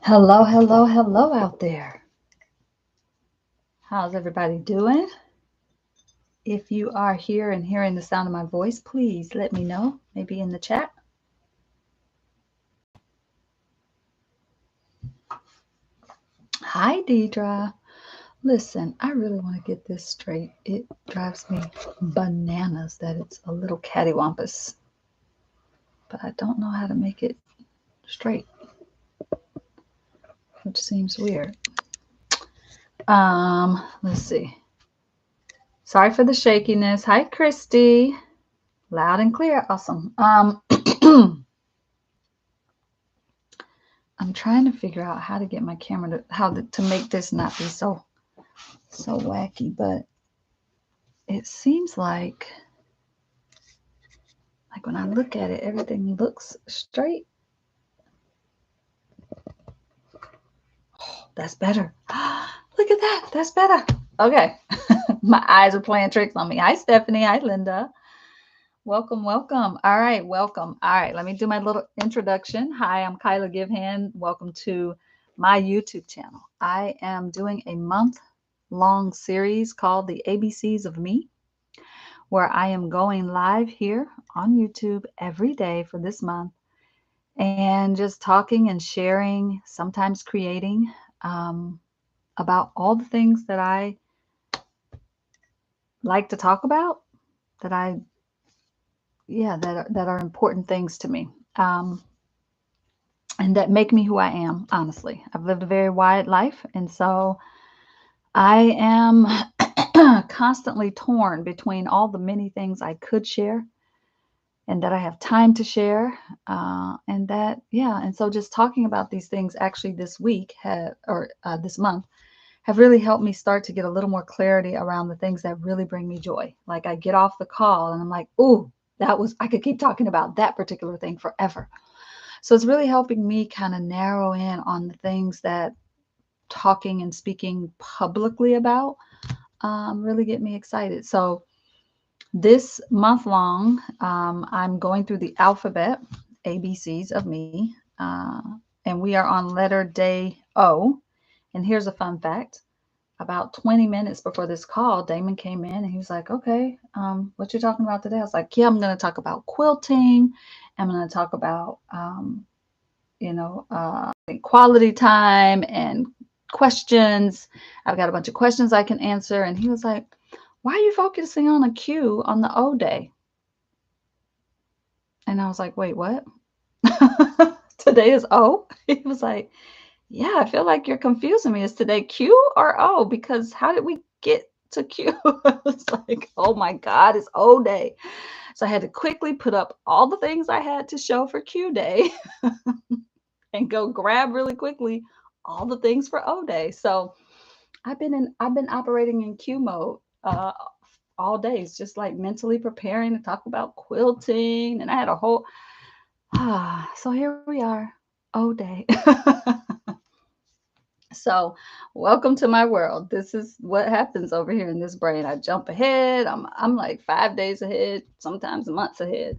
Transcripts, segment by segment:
Hello, hello, hello out there. How's everybody doing? If you are here and hearing the sound of my voice, please let me know, maybe in the chat. Hi, Deidre. Listen, I really want to get this straight. It drives me bananas that it's a little cattywampus, but I don't know how to make it straight, which seems weird. Let's see. Sorry for the shakiness. Hi, Christy. Loud and clear. Awesome. I'm trying to figure out how to get my camera to make this not be so wacky, but it seems like when I look at it, everything looks straight. Oh, that's better. Look at that. That's better. Okay. My eyes are playing tricks on me. Hi, Stephanie. Hi, Linda. Welcome, welcome. All right, welcome. All right, let me do my little introduction. Hi, I'm Kiala Givehand. Welcome to my YouTube channel. I am doing a month-long series called The ABCs of Me, where I am going live here on YouTube every day for this month and just talking and sharing, sometimes creating about all the things that I like to talk about, that are important things to me. And that make me who I am, honestly. I've lived a very wide life, and so I am constantly torn between all the many things I could share and that I have time to share. And so just talking about these things actually this week this month have really helped me start to get a little more clarity around the things that really bring me joy. Like I get off the call and I'm like, ooh, I could keep talking about that particular thing forever. So it's really helping me kind of narrow in on the things that talking and speaking publicly about really get me excited. So this month long, I'm going through the alphabet, ABCs of me, and we are on letter day O. And here's a fun fact. About 20 minutes before this call, Damon came in and he was like, okay, what you talking about today? I was like, yeah, I'm going to talk about quilting. I'm going to talk about, quality time and questions. I've got a bunch of questions I can answer. And he was like, why are you focusing on a Q on the O day? And I was like, wait, what? Today is O? He was like, yeah, I feel like you're confusing me. Is today Q or O? Because how did we get to Q? I was like, oh my God, it's O day. So I had to quickly put up all the things I had to show for Q day and go grab really quickly all the things for O day. So I've been operating in Q mode all days, just like mentally preparing to talk about quilting. And I had a whole so here we are, O day. So welcome to my world. This is what happens over here in this brain. I jump ahead. I'm like 5 days ahead, sometimes months ahead.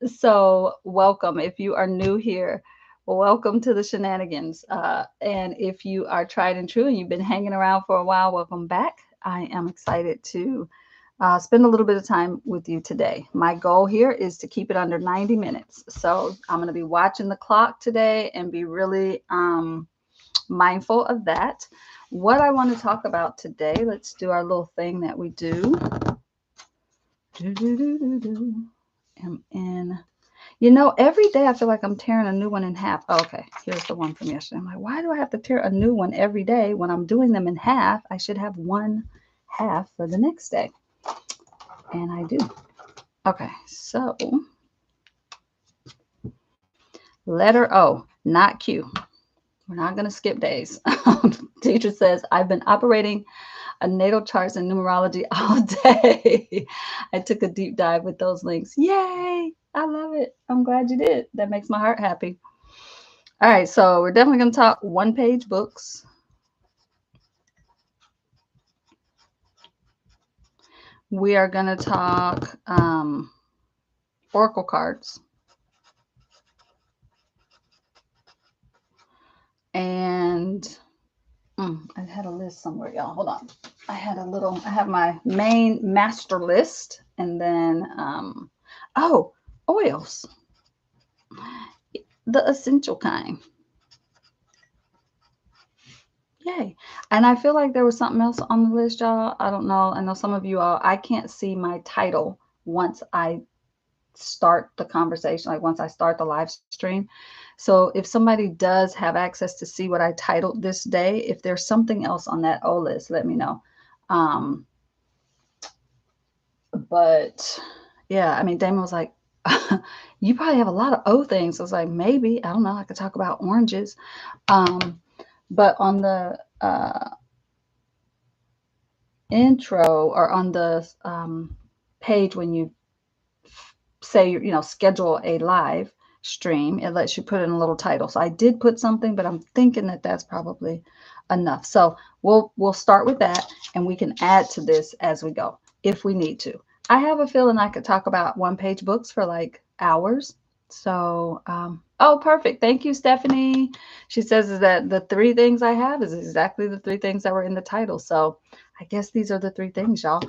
So welcome. If you are new here, welcome to the shenanigans. And if you are tried and true and you've been hanging around for a while, welcome back. I am excited to spend a little bit of time with you today. My goal here is to keep it under 90 minutes. So I'm going to be watching the clock today and be really mindful of that. What I want to talk about today, let's do our little thing that we do. Every day I feel like I'm tearing a new one in half. Oh, okay, here's the one from yesterday. I'm like, why do I have to tear a new one every day? When I'm doing them in half, I should have one half for the next day. And I do. Okay, so letter O, not Q. We're not going to skip days. Teacher says, I've been operating a natal charts and numerology all day. I took a deep dive with those links. Yay! I love it. I'm glad you did. That makes my heart happy. All right, so we're definitely going to talk one-page books. We are going to talk oracle cards. And I had a list somewhere, y'all. Hold on. I have my main master list, and then, oh, oils, the essential kind. Yay. And I feel like there was something else on the list, y'all. I don't know. I know some of you all, I can't see my title once I start the conversation, like once I start the live stream. So if somebody does have access to see what I titled this day, if there's something else on that O list, let me know. But yeah, I mean, Damon was like, you probably have a lot of O things. I was like, maybe, I don't know. I could talk about oranges. But on the intro, or on the page, when you say, schedule a live stream, it lets you put in a little title. So I did put something, but I'm thinking that that's probably enough. So we'll start with that, and we can add to this as we go if we need to. I have a feeling I could talk about one-page books for like hours. So, oh, perfect. Thank you, Stephanie. She says is that the three things I have is exactly the three things that were in the title. So I guess these are the three things, y'all.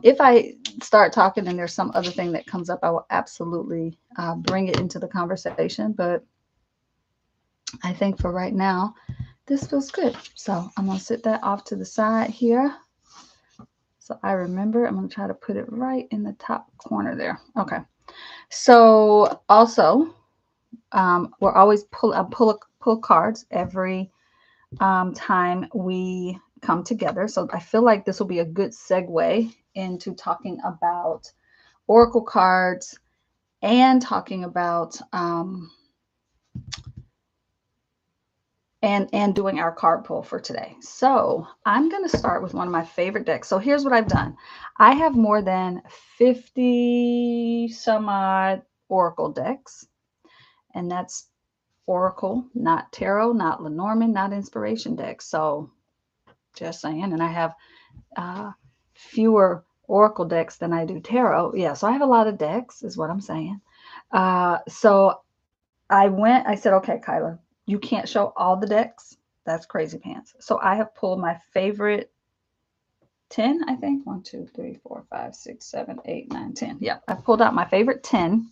If I start talking and there's some other thing that comes up, I will absolutely bring it into the conversation. But I think for right now, this feels good. So I'm going to sit that off to the side here. So I remember, I'm going to try to put it right in the top corner there. Okay. So also, we're always pull cards every time we come together. So I feel like this will be a good segue into talking about oracle cards and talking about and doing our card pull for today. So I'm going to start with one of my favorite decks. So here's what I've done. I have more than 50 some odd oracle decks, and that's oracle, not tarot, not Lenormand, not inspiration decks. So just saying. And I have fewer oracle decks than I do tarot. Yeah, so I have a lot of decks, is what I'm saying. So I said, okay, Kyla, you can't show all the decks. That's crazy pants. So I have pulled my favorite 10, I think. 1, 2, 3, 4, 5, 6, 7, 8, 9, 10. Yeah, I pulled out my favorite 10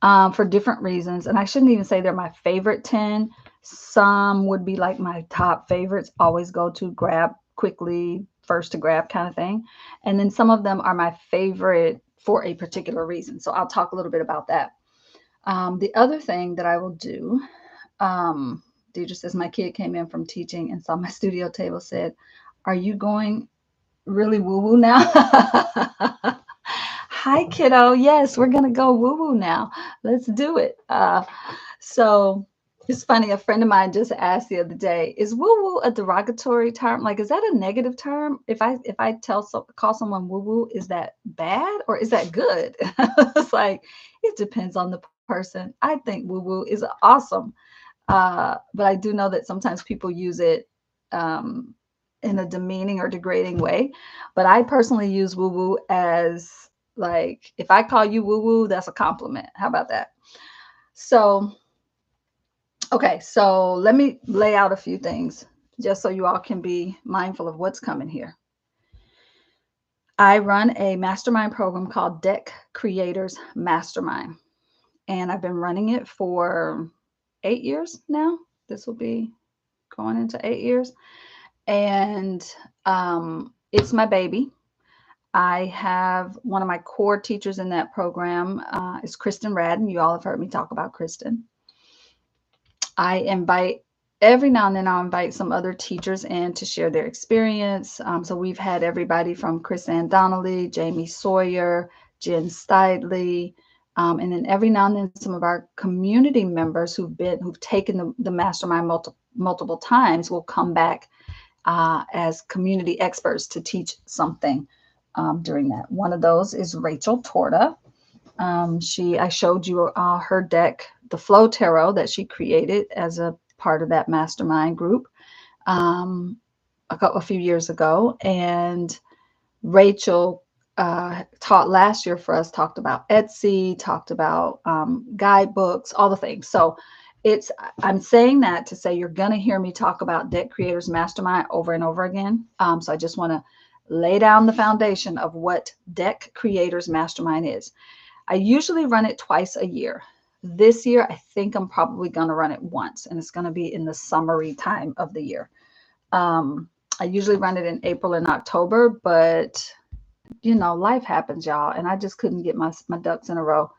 for different reasons. And I shouldn't even say they're my favorite 10. Some would be like my top favorites, always go to grab quickly, first to grab kind of thing. And then some of them are my favorite for a particular reason. So I'll talk a little bit about that. The other thing that I will do, Deidre says, my kid came in from teaching and saw my studio table, said, are you going really woo-woo now? Hi, kiddo. Yes, we're going to go woo-woo now. Let's do it. So it's funny. A friend of mine just asked the other day, is woo-woo a derogatory term? Like, is that a negative term? If I call someone woo-woo, is that bad or is that good? It's like, it depends on the person. I think woo-woo is awesome. But I do know that sometimes people use it in a demeaning or degrading way. But I personally use woo-woo as, like, if I call you woo-woo, that's a compliment. How about that? So, okay, so let me lay out a few things just so you all can be mindful of what's coming here. I run a mastermind program called Deck Creators Mastermind, and I've been running it for 8 years now. This will be going into 8 years, and it's my baby. I have one of my core teachers in that program is Kristen Radden. You all have heard me talk about Kristen. I invite, every now and then I'll invite some other teachers in to share their experience. So we've had everybody from Chris Ann Donnelly, Jamie Sawyer, Jen Steidley, and then every now and then some of our community members who've taken the mastermind multiple times will come back as community experts to teach something during that. One of those is Rachel Torta. I showed you her deck, the Flow Tarot, that she created as a part of that mastermind group a few years ago. And Rachel taught last year for us, talked about Etsy, talked about guidebooks, all the things. So I'm saying that to say you're going to hear me talk about Deck Creators Mastermind over and over again. So I just want to lay down the foundation of what Deck Creators Mastermind is. I usually run it twice a year. This year, I think I'm probably going to run it once, and it's going to be in the summery time of the year. I usually run it in April and October, but you know, life happens, y'all, and I just couldn't get my ducks in a row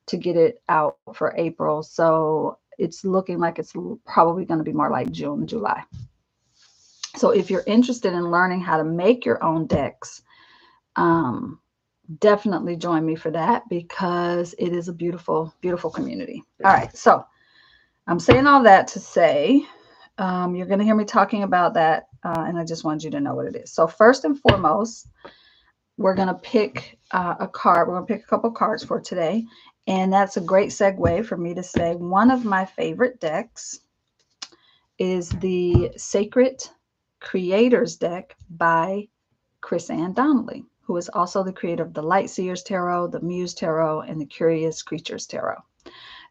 to get it out for April. So it's looking like it's probably going to be more like June, July. So if you're interested in learning how to make your own decks, definitely join me for that, because it is a beautiful, beautiful community. All right. So I'm saying all that to say, you're going to hear me talking about that. And I just wanted you to know what it is. So first and foremost, we're going to pick a card. We're going to pick a couple cards for today. And that's a great segue for me to say one of my favorite decks is the Sacred Creators deck by Chris-Anne Donnelly, who is also the creator of the Light Seers Tarot, the Muse Tarot, and the Curious Creatures Tarot.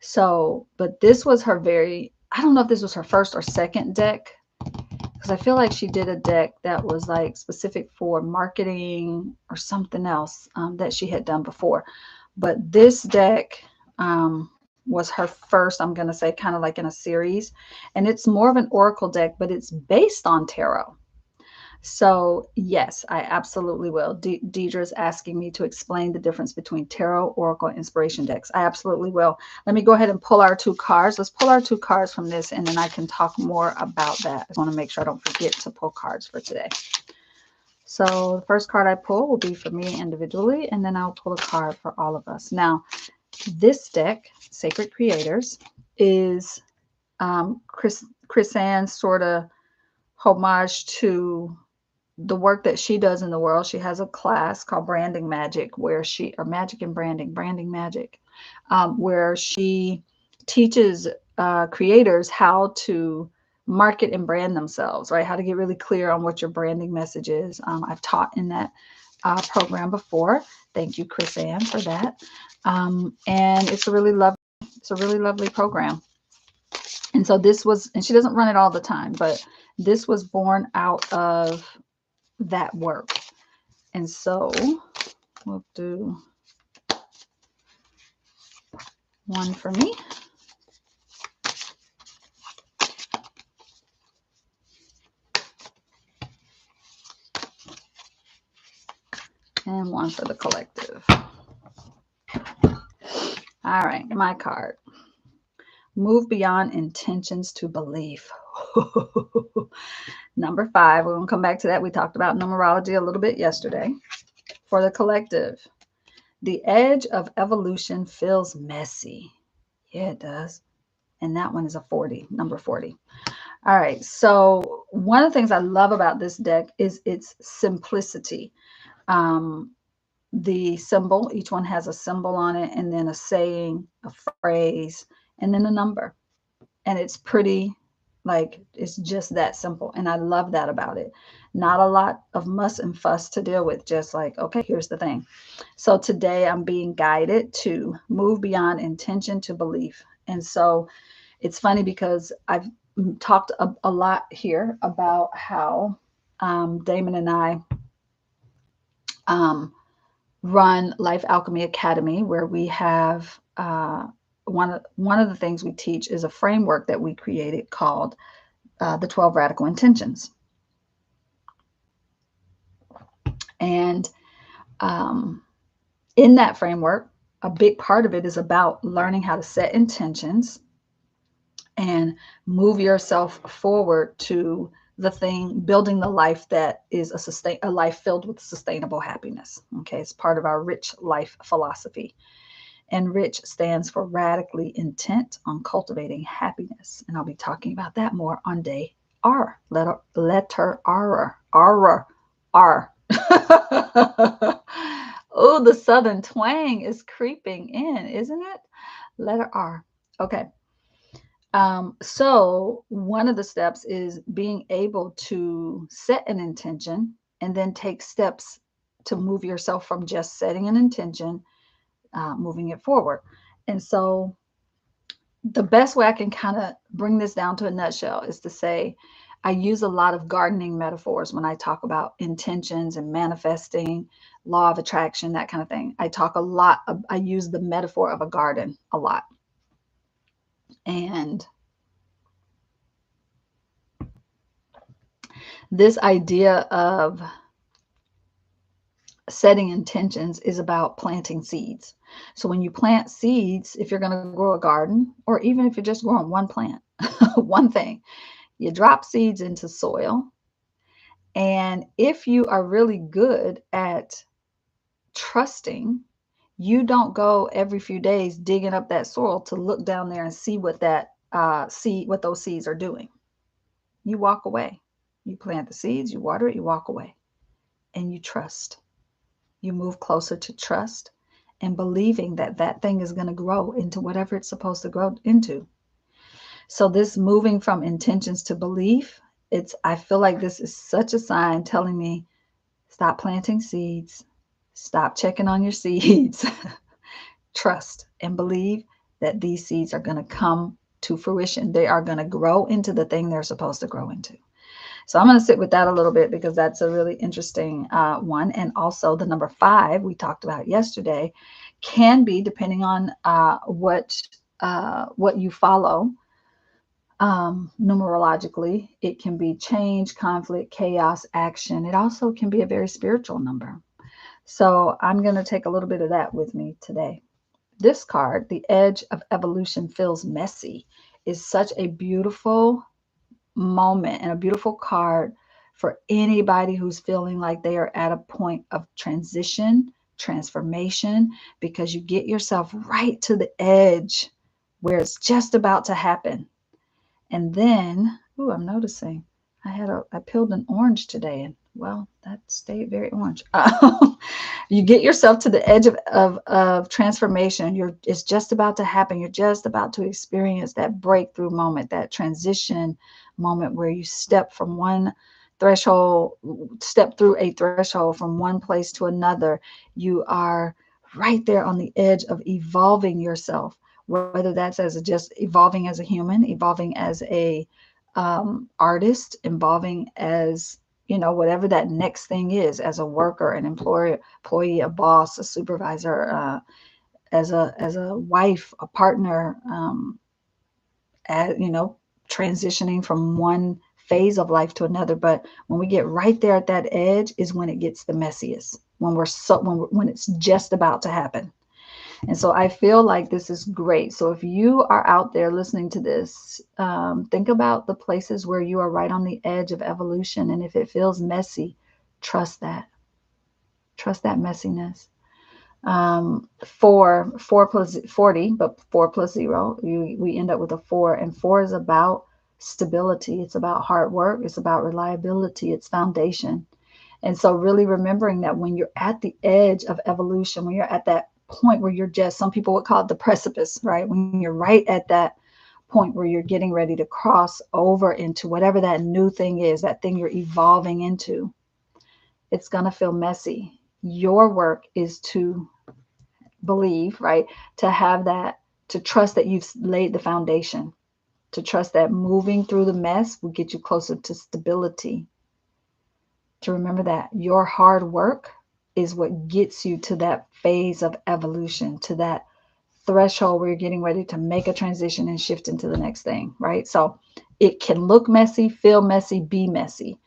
So, but this was her I don't know if this was her first or second deck, because I feel like she did a deck that was like specific for marketing or something else that she had done before. But this deck was her first, I'm going to say, kind of like in a series. And it's more of an oracle deck, but it's based on tarot. So yes, I absolutely will. Deidre's asking me to explain the difference between tarot, oracle, and inspiration decks. I absolutely will. Let me go ahead and pull our two cards. Let's pull our two cards from this, and then I can talk more about that. I want to make sure I don't forget to pull cards for today. So the first card I pull will be for me individually, and then I'll pull a card for all of us. Now, this deck, Sacred Creators, is Chris-Anne's sort of homage to the work that she does in the world. She has a class called Branding Magic, or Magic and Branding Magic, where she teaches creators how to market and brand themselves, right? How to get really clear on what your branding message is. I've taught in that program before. Thank you, Chris-Anne, for that. And it's a really lovely program. And so this was, and she doesn't run it all the time, but this was born out of that work. And so we'll do one for me. And one for the collective. All right, my card. Move beyond intentions to belief. Number 5. We're going to come back to that. We talked about numerology a little bit yesterday. For the collective, the edge of evolution feels messy. Yeah, it does. And that one is a 40, number 40. All right. So one of the things I love about this deck is its simplicity. The symbol, each one has a symbol on it, and then a saying, a phrase, and then a number. And it's pretty, like, it's just that simple. And I love that about it. Not a lot of muss and fuss to deal with. Just like, okay, here's the thing. So today I'm being guided to move beyond intention to belief. And so it's funny because I've talked a lot here about how Damon and I run Life Alchemy Academy, where we have one of the things we teach is a framework that we created called the 12 Radical Intentions. And in that framework, a big part of it is about learning how to set intentions and move yourself forward to the thing, building the life that is a life filled with sustainable happiness. Okay, it's part of our rich life philosophy. And RICH stands for radically intent on cultivating happiness. And I'll be talking about that more on day R. Letter R. R. R. Oh, the Southern twang is creeping in, isn't it? Letter R. Okay. So one of the steps is being able to set an intention and then take steps to move yourself from just setting an intention, moving it forward. And so the best way I can kind of bring this down to a nutshell is to say I use a lot of gardening metaphors when I talk about intentions and manifesting, law of attraction, that kind of thing. I use the metaphor of a garden a lot. And this idea of setting intentions is about planting seeds. So when you plant seeds, if you're going to grow a garden, or even if you're just growing one plant, one thing, you drop seeds into soil. And if you are really good at trusting, you don't go every few days digging up that soil to look down there and see what what those seeds are doing. You walk away. You plant the seeds, you water it, you walk away, and you trust. You move closer to trust and believing that that thing is going to grow into whatever it's supposed to grow into. So this moving from intentions to belief, I feel like this is such a sign telling me stop planting seeds, stop checking on your seeds, trust and believe that these seeds are going to come to fruition. They are going to grow into the thing they're supposed to grow into. So I'm going to sit with that a little bit because that's a really interesting one. And also the number 5 we talked about yesterday can be, depending on what you follow numerologically, it can be change, conflict, chaos, action. It also can be a very spiritual number. So I'm going to take a little bit of that with me today. This card, the edge of evolution feels messy, is such a beautiful moment and a beautiful card for anybody who's feeling like they are at a point of transition, transformation, because you get yourself right to the edge where it's just about to happen. And then, ooh, I'm noticing I peeled an orange today, and well, that stayed very orange. You get yourself to the edge of transformation. It's just about to happen. You're just about to experience that breakthrough moment, that transition moment where you step through a threshold from one place to another. You are right there on the edge of evolving yourself, whether that's as just evolving as a human, evolving as a artist, evolving as whatever that next thing is, as a worker, an employee, a boss, a supervisor, as a wife, a partner, transitioning from one phase of life to another. But when we get right there at that edge is when it gets the messiest, when it's just about to happen. And so I feel like this is great. So if you are out there listening to this, think about the places where you are right on the edge of evolution. And if it feels messy, trust that. Trust that messiness. 4 plus 40, but 4 plus 0, we end up with a 4. And 4 is about stability. It's about hard work. It's about reliability. It's foundation. And so really remembering that when you're at the edge of evolution, when you're at that point where you're just, some people would call it the precipice, right? When you're right at that point where you're getting ready to cross over into whatever that new thing is, that thing you're evolving into, it's going to feel messy. Your work is to believe, right? To have that, to trust that you've laid the foundation, to trust that moving through the mess will get you closer to stability. To remember that your hard work is what gets you to that phase of evolution, to that threshold where you're getting ready to make a transition and shift into the next thing, right? So it can look messy, feel messy, be messy.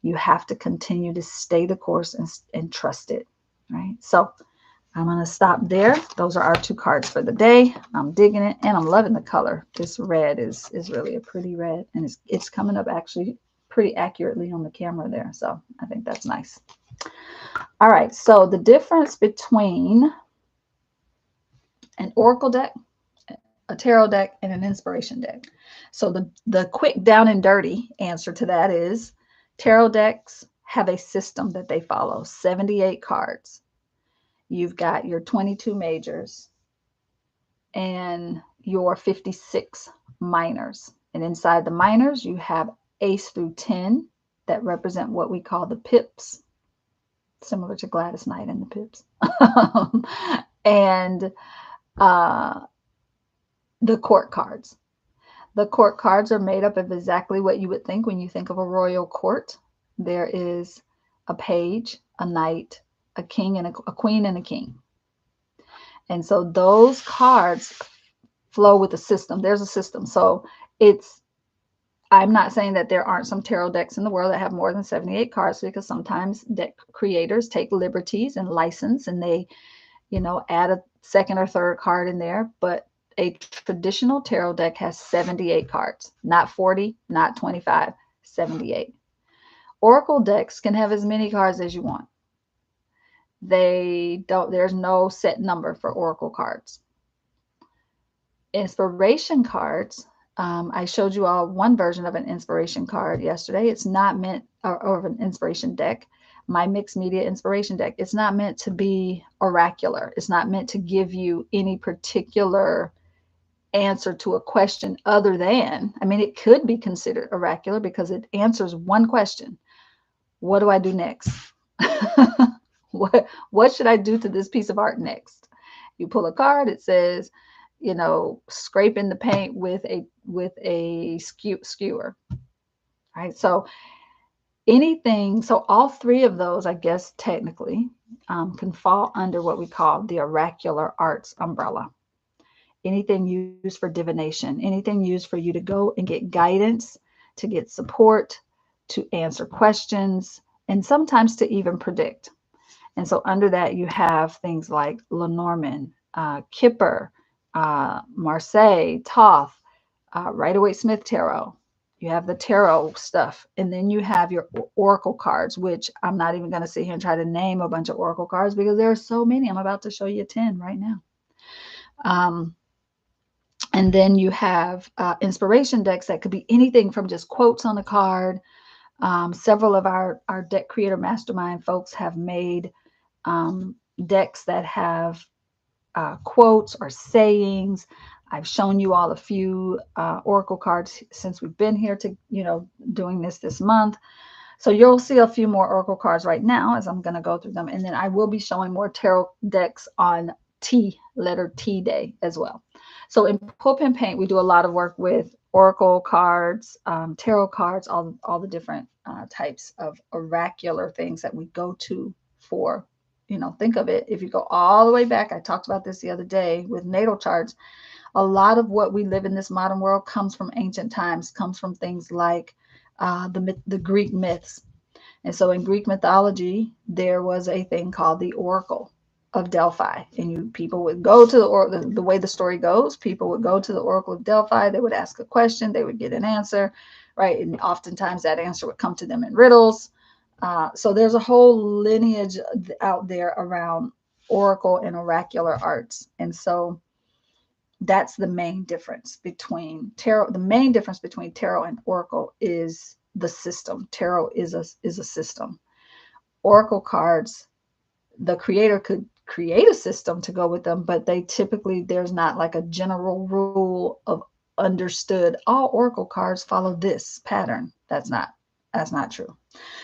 You have to continue to stay the course and trust it, right? So I'm going to stop there. Those are our 2 cards for the day. I'm digging it, and I'm loving the color. This red is really a pretty red, and it's coming up actually pretty accurately on the camera there. So I think that's nice. All right. So the difference between an oracle deck, a tarot deck, and an inspiration deck. So the quick down and dirty answer to that is tarot decks have a system that they follow, 78 cards. You've got your 22 majors and your 56 minors. And inside the minors, you have ace through 10 that represent what we call the pips, similar to Gladys Knight and the pips. And the court cards. The court cards are made up of exactly what you would think when you think of a royal court. There is a page, a knight, a king, and a queen and a king. And so those cards flow with the system. There's a system. So it's, I'm not saying that there aren't some tarot decks in the world that have more than 78 cards, because sometimes deck creators take liberties and license, and they, add a second or third card in there. But a traditional tarot deck has 78 cards, not 40, not 25, 78. Oracle decks can have as many cards as you want. There's no set number for oracle cards. Inspiration cards, I showed you all one version of an inspiration card yesterday. It's not meant, or an inspiration deck, my mixed media inspiration deck. It's not meant to be oracular. It's not meant to give you any particular answer to a question other than, I mean, it could be considered oracular because it answers one question. What do I do next? What should I do to this piece of art next? You pull a card, it says, scraping the paint with a skewer. Right? So anything, so all three of those, I guess, technically can fall under what we call the oracular arts umbrella. Anything used for divination, anything used for you to go and get guidance, to get support, to answer questions, and sometimes to even predict. And so under that, you have things like Lenormand, Kipper, Marseille, Toth, Rider-Waite-Smith Tarot. You have the tarot stuff. And then you have your oracle cards, which I'm not even going to sit here and try to name a bunch of oracle cards because there are so many. I'm about to show you 10 right now. And then you have inspiration decks that could be anything from just quotes on a card. Several of our deck creator mastermind folks have made decks that have quotes or sayings. I've shown you all a few oracle cards since we've been here to, doing this month. So you'll see a few more oracle cards right now as I'm going to go through them. And then I will be showing more tarot decks on letter T day as well. So in Quill Pen Paint, we do a lot of work with oracle cards, tarot cards, all the different types of oracular things that we go to for, think of it. If you go all the way back, I talked about this the other day with natal charts. A lot of what we live in this modern world comes from ancient times, comes from things like the Greek myths. And so in Greek mythology, there was a thing called the Oracle of Delphi. And people would go to the way the story goes, people would go to the Oracle of Delphi. They would ask a question, they would get an answer, right? And oftentimes that answer would come to them in riddles. So there's a whole lineage out there around oracle and oracular arts. And so that's the main difference between tarot. The main difference between tarot and oracle is the system. Tarot is a system. Oracle cards, the creator could create a system to go with them, but they typically, there's not like a general rule of understood, all oracle cards follow this pattern. That's not true.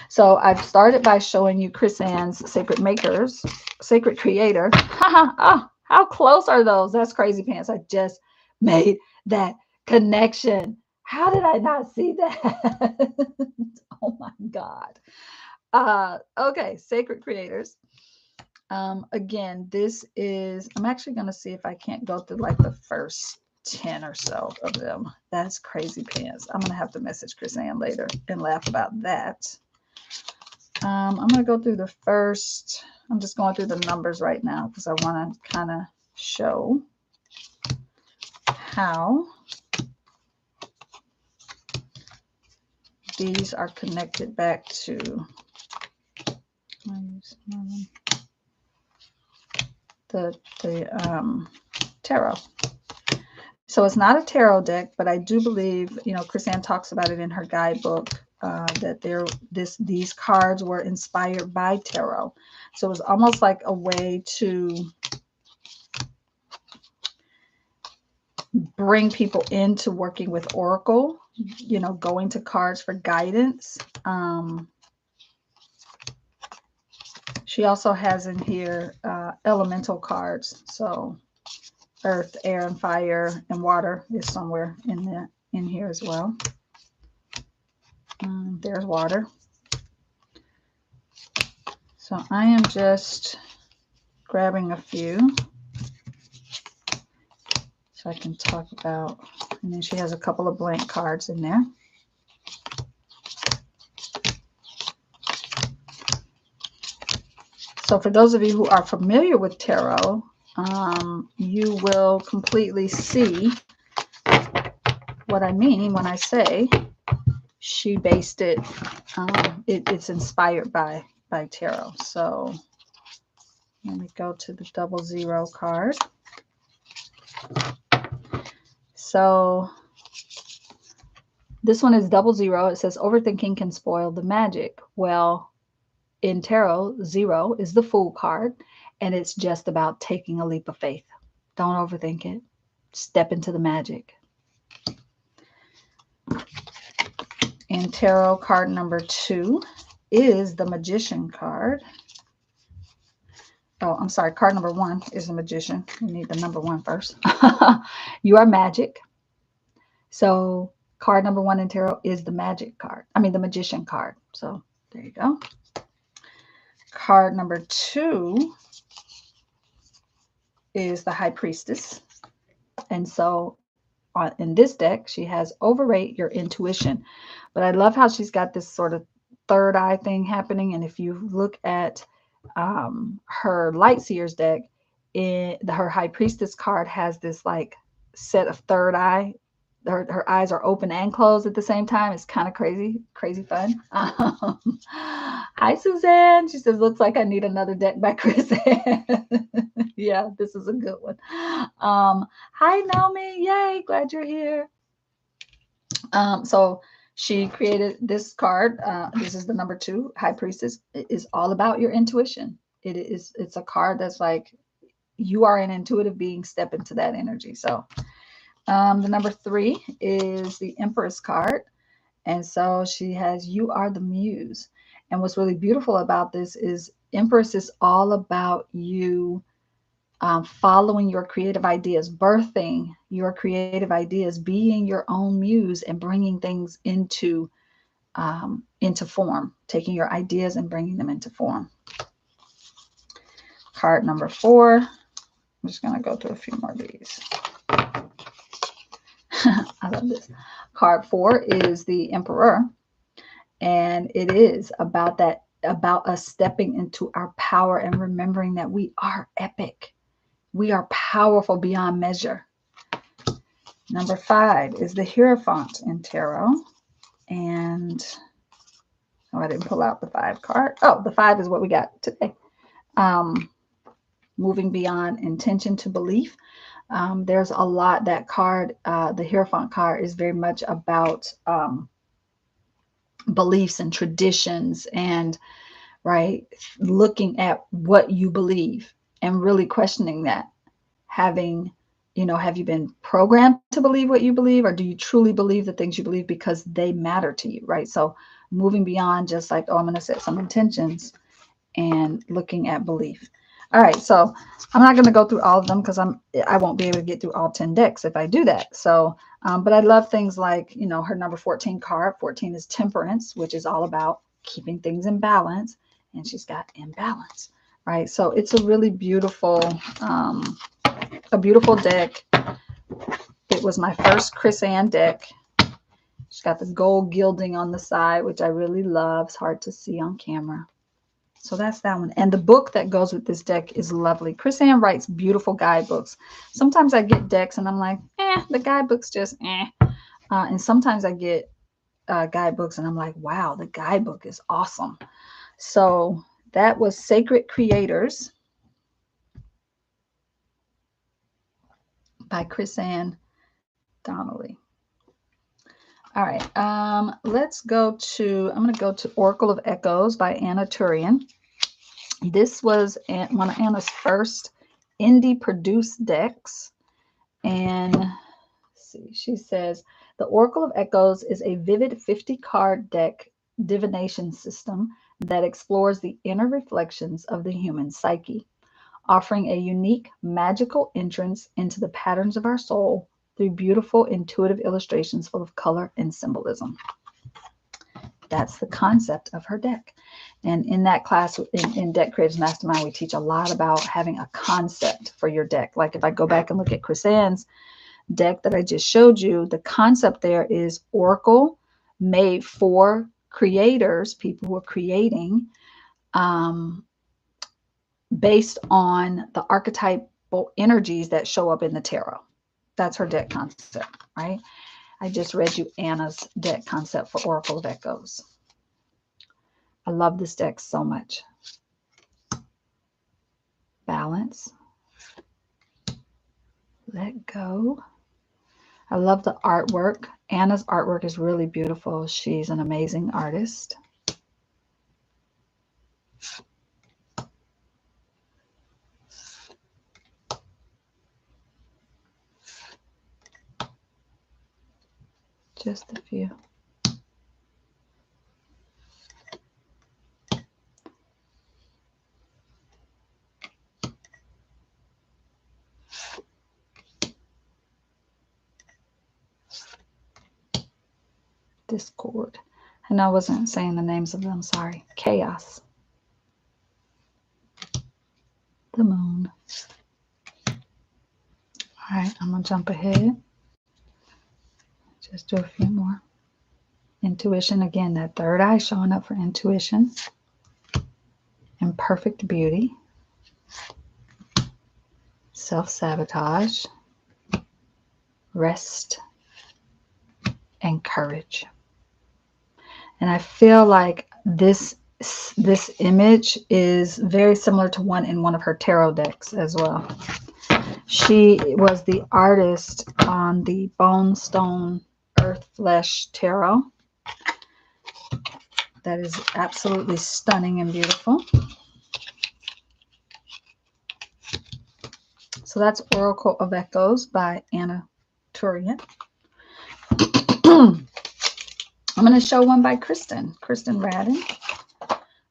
So I've started by showing you Chris-Anne's Sacred Creator. Oh, how close are those? That's crazy pants. I just made that connection. How did I not see that? Oh my God. Okay, Sacred Creators. Again, this is, I'm actually going to see if I can't go through like the first 10 or so of them. That's crazy pants. I'm going to have to message Chris-Anne later and laugh about that. I'm going to go through the first, I'm just going through the numbers right now because I want to kind of show how these are connected back to the tarot. So it's not a tarot deck, but I do believe, Chris-Anne talks about it in her guidebook, that these cards were inspired by tarot. So it was almost like a way to bring people into working with oracle, going to cards for guidance. She also has in here elemental cards. So earth, air, and fire, and water is somewhere in here as well. There's water. So I am just grabbing a few so I can talk about, and then she has a couple of blank cards in there. So for those of you who are familiar with tarot, you will completely see what I mean when I say she based it, it's inspired by tarot. So let me go to the 00 card. So this one is 00. It says overthinking can spoil the magic. Well, in tarot, 0 is the Fool card, and it's just about taking a leap of faith. Don't overthink it. Step into the magic. In tarot, card number 2 is the Magician card. Oh, I'm sorry. Card number 1 is the Magician. We need the number 1 first. You are magic. So card number 1 in tarot is the magic card. I mean, the Magician card. So there you go. Card number 2 is the High Priestess. And so in this deck, she has overrate your intuition. But I love how she's got this sort of third eye thing happening. And if you look at her Lightseers deck, her High Priestess card has this like set of third eye. Her eyes are open and closed at the same time. It's kind of crazy fun. Hi, Suzanne. She says, looks like I need another deck by Chris. Yeah, this is a good one. Hi, Naomi. Yay, glad you're here. So she created this card. This is the number 2, High Priestess. It is all about your intuition. It's a card that's like, you are an intuitive being, step into that energy. So the number 3 is the Empress card. And so she has, you are the muse. And what's really beautiful about this is Empress is all about you following your creative ideas, birthing your creative ideas, being your own muse and bringing things into form, taking your ideas and bringing them into form. Card number 4. I'm just going to go through a few more of these. I love this. Card 4 is the Emperor, and it is about us stepping into our power and remembering that we are epic. We are powerful beyond measure. Number 5 is the Hierophant in tarot, and I didn't pull out the 5 card. Oh, the 5 is what we got today. Moving beyond intention to belief. There's a lot, that card, the Hierophant card is very much about beliefs and traditions and, right, looking at what you believe and really questioning that. Having, have you been programmed to believe what you believe, or do you truly believe the things you believe because they matter to you, right? So moving beyond just like, oh, I'm going to set some intentions, and looking at belief. All right, so I'm not going to go through all of them because I won't be able to get through all 10 decks if I do that. So, but I love things like, her number 14 card. 14 is Temperance, which is all about keeping things in balance, and she's got imbalance, right? So it's a really beautiful, deck. It was my first Chris-Anne deck. She's got the gold gilding on the side, which I really love. It's hard to see on camera. So that's that one. And the book that goes with this deck is lovely. Chris-Anne writes beautiful guidebooks. Sometimes I get decks and I'm like, the guidebook's just and sometimes I get guidebooks and I'm like, wow, the guidebook is awesome. So that was Sacred Creators by Chris-Anne Donnelly. All right, let's go to, I'm going to go to Oracle of Echoes by Anna Turian. This was one of Anna's first indie produced decks. And let's see, she says, the Oracle of Echoes is a vivid 50-card deck divination system that explores the inner reflections of the human psyche. offering a unique, magical entrance into the patterns of our soul through beautiful, intuitive illustrations full of color and symbolism. That's the concept of her deck. And in that class, in Deck Creators Mastermind, we teach a lot about having a concept for your deck. Like if I go back and look at Chris Ann's deck that I just showed you, the concept there is oracle made for creators, people who are creating, based on the archetypal energies that show up in the tarot. That's her deck concept, right? I just read you Anna's deck concept for Oracle of Echoes. I love this deck so much. Balance. Let go. I love the artwork. Anna's artwork is really beautiful. She's an amazing artist. Just a few. Discord. And I wasn't saying the names of them, sorry. Chaos. The moon. All right, I'm going to jump ahead. Just do a few more. Intuition, again, that third eye showing up for intuition. And perfect beauty. Self-sabotage. Rest. And courage. And I feel like this image is very similar to one in one of her tarot decks as well. She was the artist on the Bone, Stone, Earth, Flesh tarot. That is absolutely stunning and beautiful. So that's Oracle of Echoes by Anna Turian. I'm going to show one by Kristen Radden.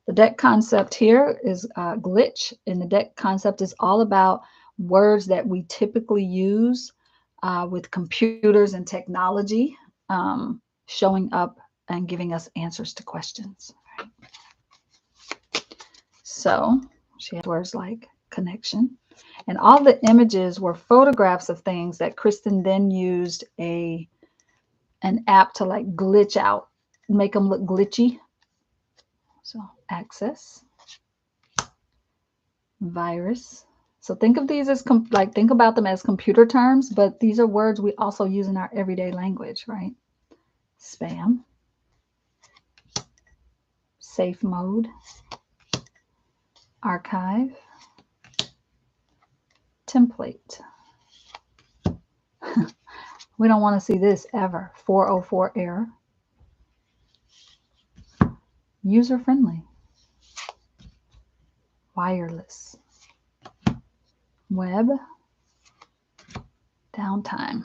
The deck concept here is glitch, and the deck concept is all about words that we typically use with computers and technology showing up and giving us answers to questions. So she has words like connection, and all the images were photographs of things that Kristen then used an app to like glitch out, make them look glitchy. So access, virus. So think of these as think about them as computer terms, but these are words we also use in our everyday language, right? Spam, safe mode, archive, template. We don't want to see this ever. 404 error. User friendly. Wireless. Web. Downtime.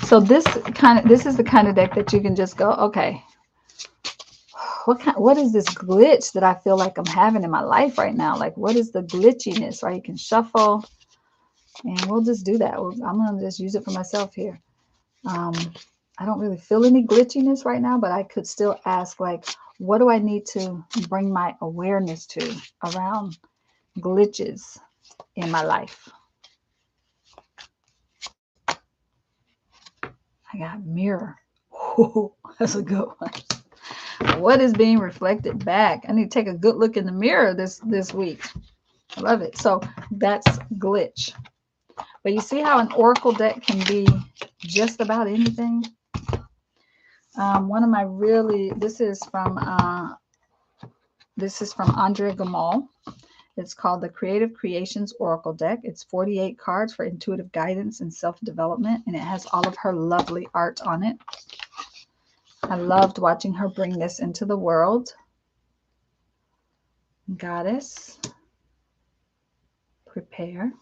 So this is the kind of deck that you can just go, okay, what is this glitch that I feel like I'm having in my life right now? Like, what is the glitchiness, right? You can shuffle, and we'll just do that. I'm going to just use it for myself here. I don't really feel any glitchiness right now, but I could still ask, like, what do I need to bring my awareness to around glitches in my life? I got mirror. Whoa, that's a good one. What is being reflected back? I need to take a good look in the mirror this week. I love it. So that's glitch. But you see how an oracle deck can be just about anything? One of my this is from Andrea Gamal. It's called the Creative Creations Oracle Deck. It's 48 cards for intuitive guidance and self-development, and it has all of her lovely art on it. I loved watching her bring this into the world. Goddess. Prepare.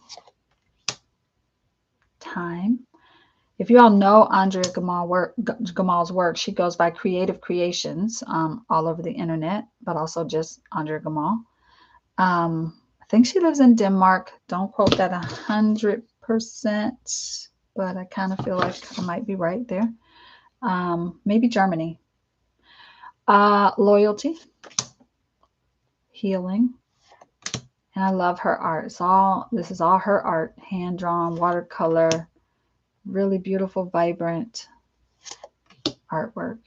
Time. If you all know Andrea Gamal's work, she goes by Creative Creations all over the internet, but also just Andrea Gamal. think she lives in Denmark. Don't quote that 100%, but I kind of feel like I might be right there. Maybe Germany. Loyalty, healing, and I love her art. This is all her art, hand drawn, watercolor, really beautiful, vibrant artwork.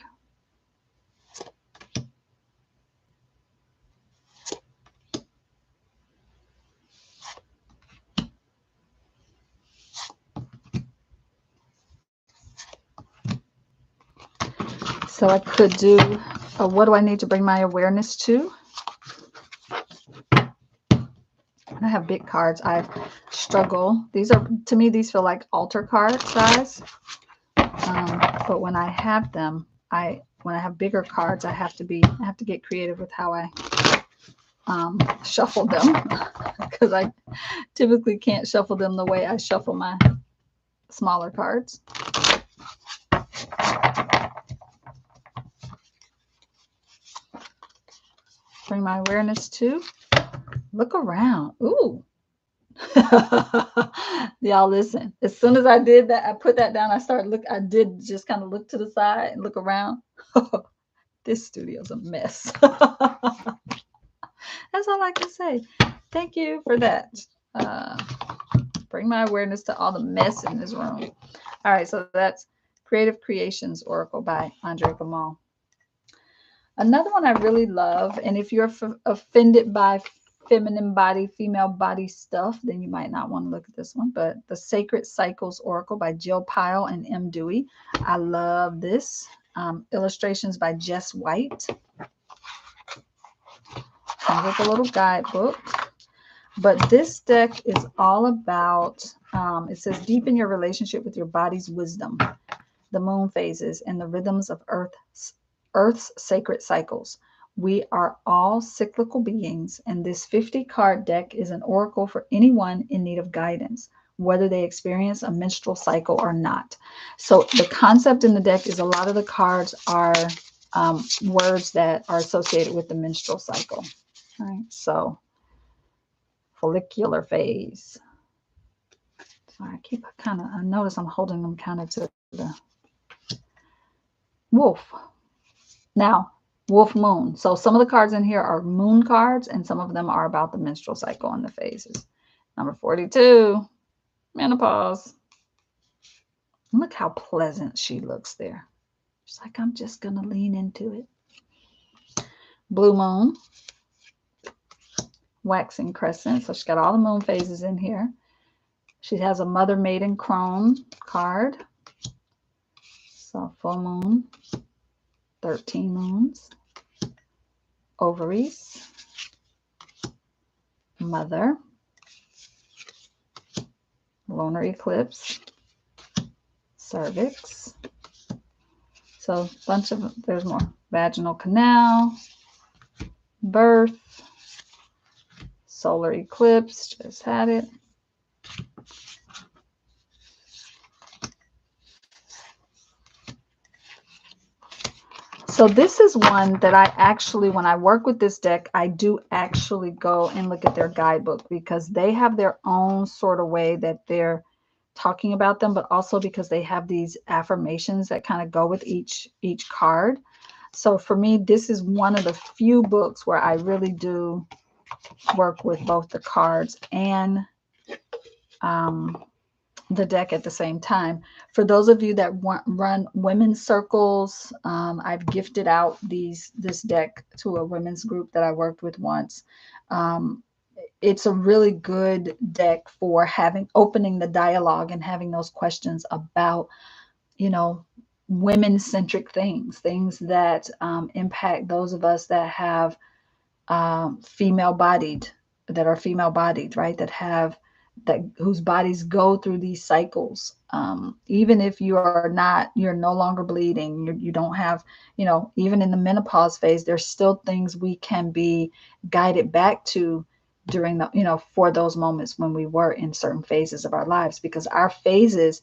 So I could do, what do I need to bring my awareness to? I have big cards. I struggle. These are, to me, these feel like altar card size. But when I have them, when I have bigger cards, I have to get creative with how I shuffle them, because I typically can't shuffle them the way I shuffle my smaller cards. Bring my awareness to, look around. Ooh. Y'all listen. As soon as I did that, I put that down. I did just kind of look to the side and look around. This studio's a mess. That's all I can say. Thank you for that. Bring my awareness to all the mess in this room. All right, so that's Creative Creations Oracle by Andre Gamal. Another one I really love, and if you're offended by feminine body, female body stuff, then you might not want to look at this one, but the Sacred Cycles Oracle by Jill Pyle and M. Dewey. I love this. Illustrations by Jess White. Comes with a little guidebook. But this deck is all about, it says, deepen your relationship with your body's wisdom, the moon phases, and the rhythms of Earth's sacred cycles. We are all cyclical beings, and this 50-card deck is an oracle for anyone in need of guidance, whether they experience a menstrual cycle or not. So the concept in the deck is a lot of the cards are words that are associated with the menstrual cycle. All right, so follicular phase. So I notice I'm holding them kind of to the wolf. Now, wolf moon. So some of the cards in here are moon cards, and some of them are about the menstrual cycle and the phases. Number 42, menopause. Look how pleasant she looks there. She's like, I'm just going to lean into it. Blue moon. Waxing crescent. So she's got all the moon phases in here. She has a mother maiden crone card. So full moon. 13 moons. Ovaries. Mother. Lunar eclipse. Cervix. So there's more. Vaginal canal. Birth. Solar eclipse, just had it. So this is one that I actually, when I work with this deck, I do actually go and look at their guidebook, because they have their own sort of way that they're talking about them, but also because they have these affirmations that kind of go with each card. So for me, this is one of the few books where I really do work with both the cards and the deck at the same time. For those of you that run women's circles, I've gifted out this deck to a women's group that I worked with once. It's a really good deck for opening the dialogue and having those questions about, women-centric things that impact those of us that have female bodied, right? Whose bodies go through these cycles. Even if you're no longer bleeding, you don't have, even in the menopause phase, there's still things we can be guided back to during for those moments when we were in certain phases of our lives, because our phases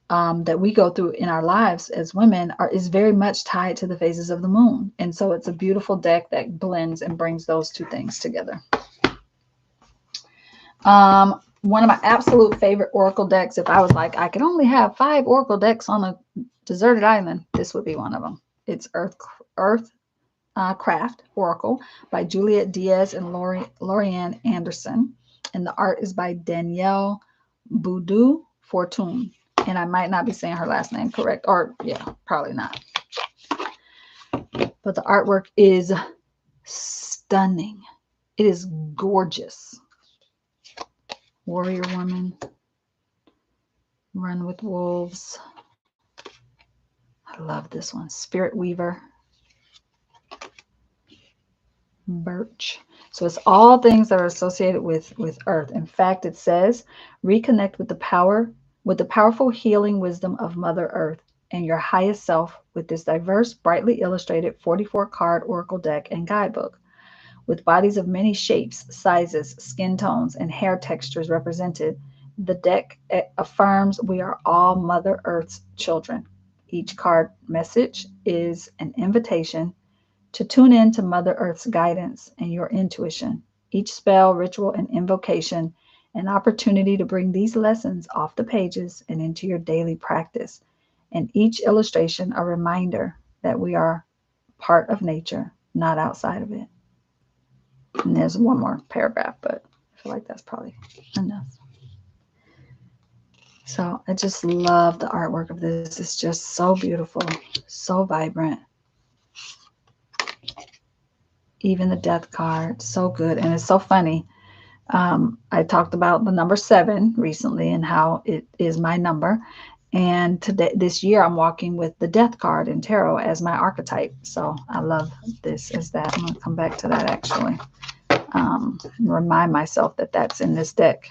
that we go through in our lives as women is very much tied to the phases of the moon. And so it's a beautiful deck that blends and brings those two things together. One of my absolute favorite Oracle decks, if I was like, I could only have 5 Oracle decks on a deserted island, this would be one of them. It's Earth Craft Oracle by Juliet Diaz and Lorianne Anderson. And the art is by Danielle Boudou Fortune. And I might not be saying her last name correct, or yeah, probably not. But the artwork is stunning. It is gorgeous. Warrior woman, run with wolves. I love this one. Spirit weaver, birch. So it's all things that are associated with earth. In fact, it says reconnect with the powerful healing wisdom of Mother Earth and your highest self with this diverse, brightly illustrated 44 card oracle deck and guidebook. With bodies of many shapes, sizes, skin tones, and hair textures represented, the deck affirms we are all Mother Earth's children. Each card message is an invitation to tune in to Mother Earth's guidance and your intuition. Each spell, ritual, and invocation, an opportunity to bring these lessons off the pages and into your daily practice. And each illustration, a reminder that we are part of nature, not outside of it. And there's one more paragraph, but I feel like that's probably enough. So I just love the artwork of this. It's just so beautiful, so vibrant. Even the death card, so good. And it's so funny. I talked about the number 7 recently and how it is my number. And this year, I'm walking with the death card in tarot as my archetype. So I love this as that. I'm going to come back to that actually. Remind myself that that's in this deck.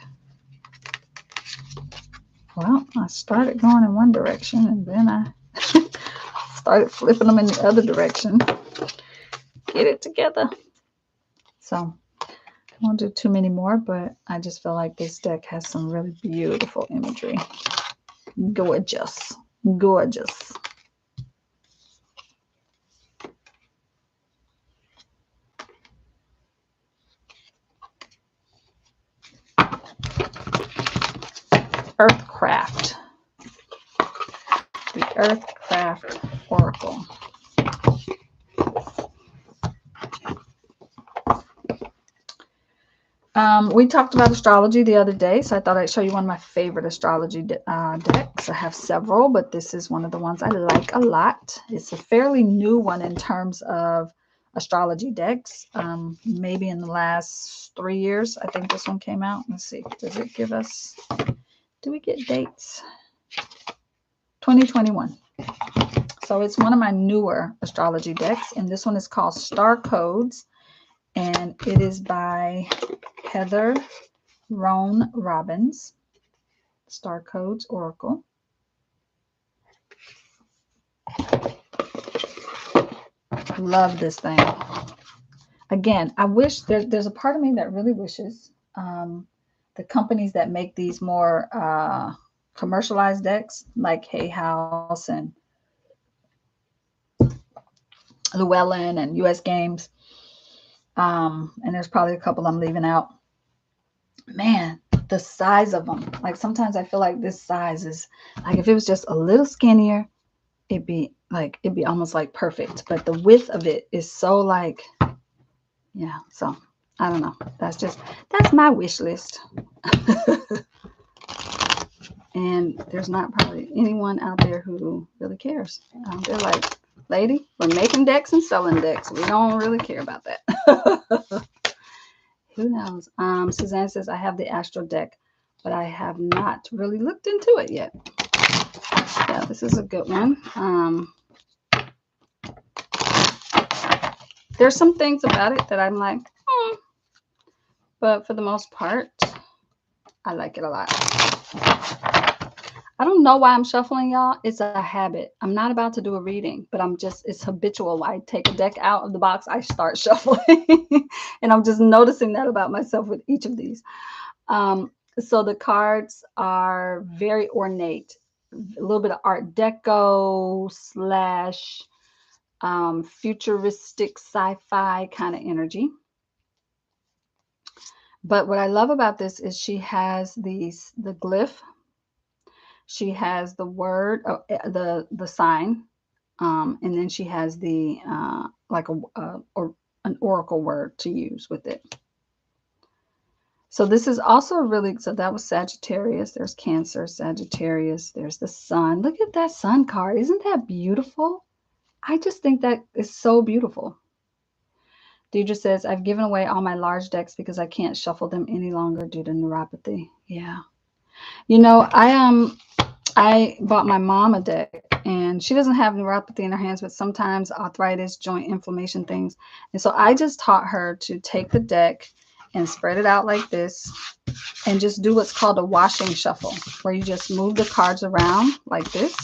Well, I started going in one direction and then I started flipping them in the other direction. Get it together. So I won't do too many more, but I just feel like this deck has some really beautiful imagery. Gorgeous. Gorgeous. Earthcraft. The Earthcraft Oracle. We talked about astrology the other day, so I thought I'd show you one of my favorite astrology decks. I have several, but this is one of the ones I like a lot. It's a fairly new one in terms of astrology decks. Maybe in the last 3 years, I think this one came out. Let's see. Does it give us, do we get dates? 2021. So it's one of my newer astrology decks, and this one is called Star Codes, and it is by Heather Roan Robbins. Star Codes Oracle. Love this thing. Again, I wish there's a part of me that really wishes the companies that make these more commercialized decks, like Hay House and Llewellyn and US Games, and there's probably a couple I'm leaving out. Man, the size of them. Like sometimes I feel like this size is like if it was just a little skinnier, it'd be almost like perfect. But the width of it is so like, yeah. So I don't know. That's my wish list. And there's not probably anyone out there who really cares. They're like, lady, we're making decks and selling decks. We don't really care about that. Who knows? Suzanne says, I have the Astro deck, but I have not really looked into it yet. Yeah, this is a good one. There's some things about it that I'm like, but for the most part, I like it a lot. I don't know why I'm shuffling, y'all. It's a habit. I'm not about to do a reading, but it's habitual. I take a deck out of the box, I start shuffling. And I'm just noticing that about myself with each of these. So the cards are very ornate, a little bit of Art Deco / futuristic sci-fi kind of energy. But what I love about this is she has the glyph. She has the word, the sign, and then she has the like or an oracle word to use with it. So this is also really, so that was Sagittarius. There's Cancer, Sagittarius. There's the Sun. Look at that Sun card. Isn't that beautiful? I just think that is so beautiful. Deidre says, I've given away all my large decks because I can't shuffle them any longer due to neuropathy. Yeah. You know, I bought my mom a deck, and she doesn't have neuropathy in her hands, but sometimes arthritis, joint inflammation things. And so I just taught her to take the deck and spread it out like this and just do what's called a washing shuffle, where you just move the cards around like this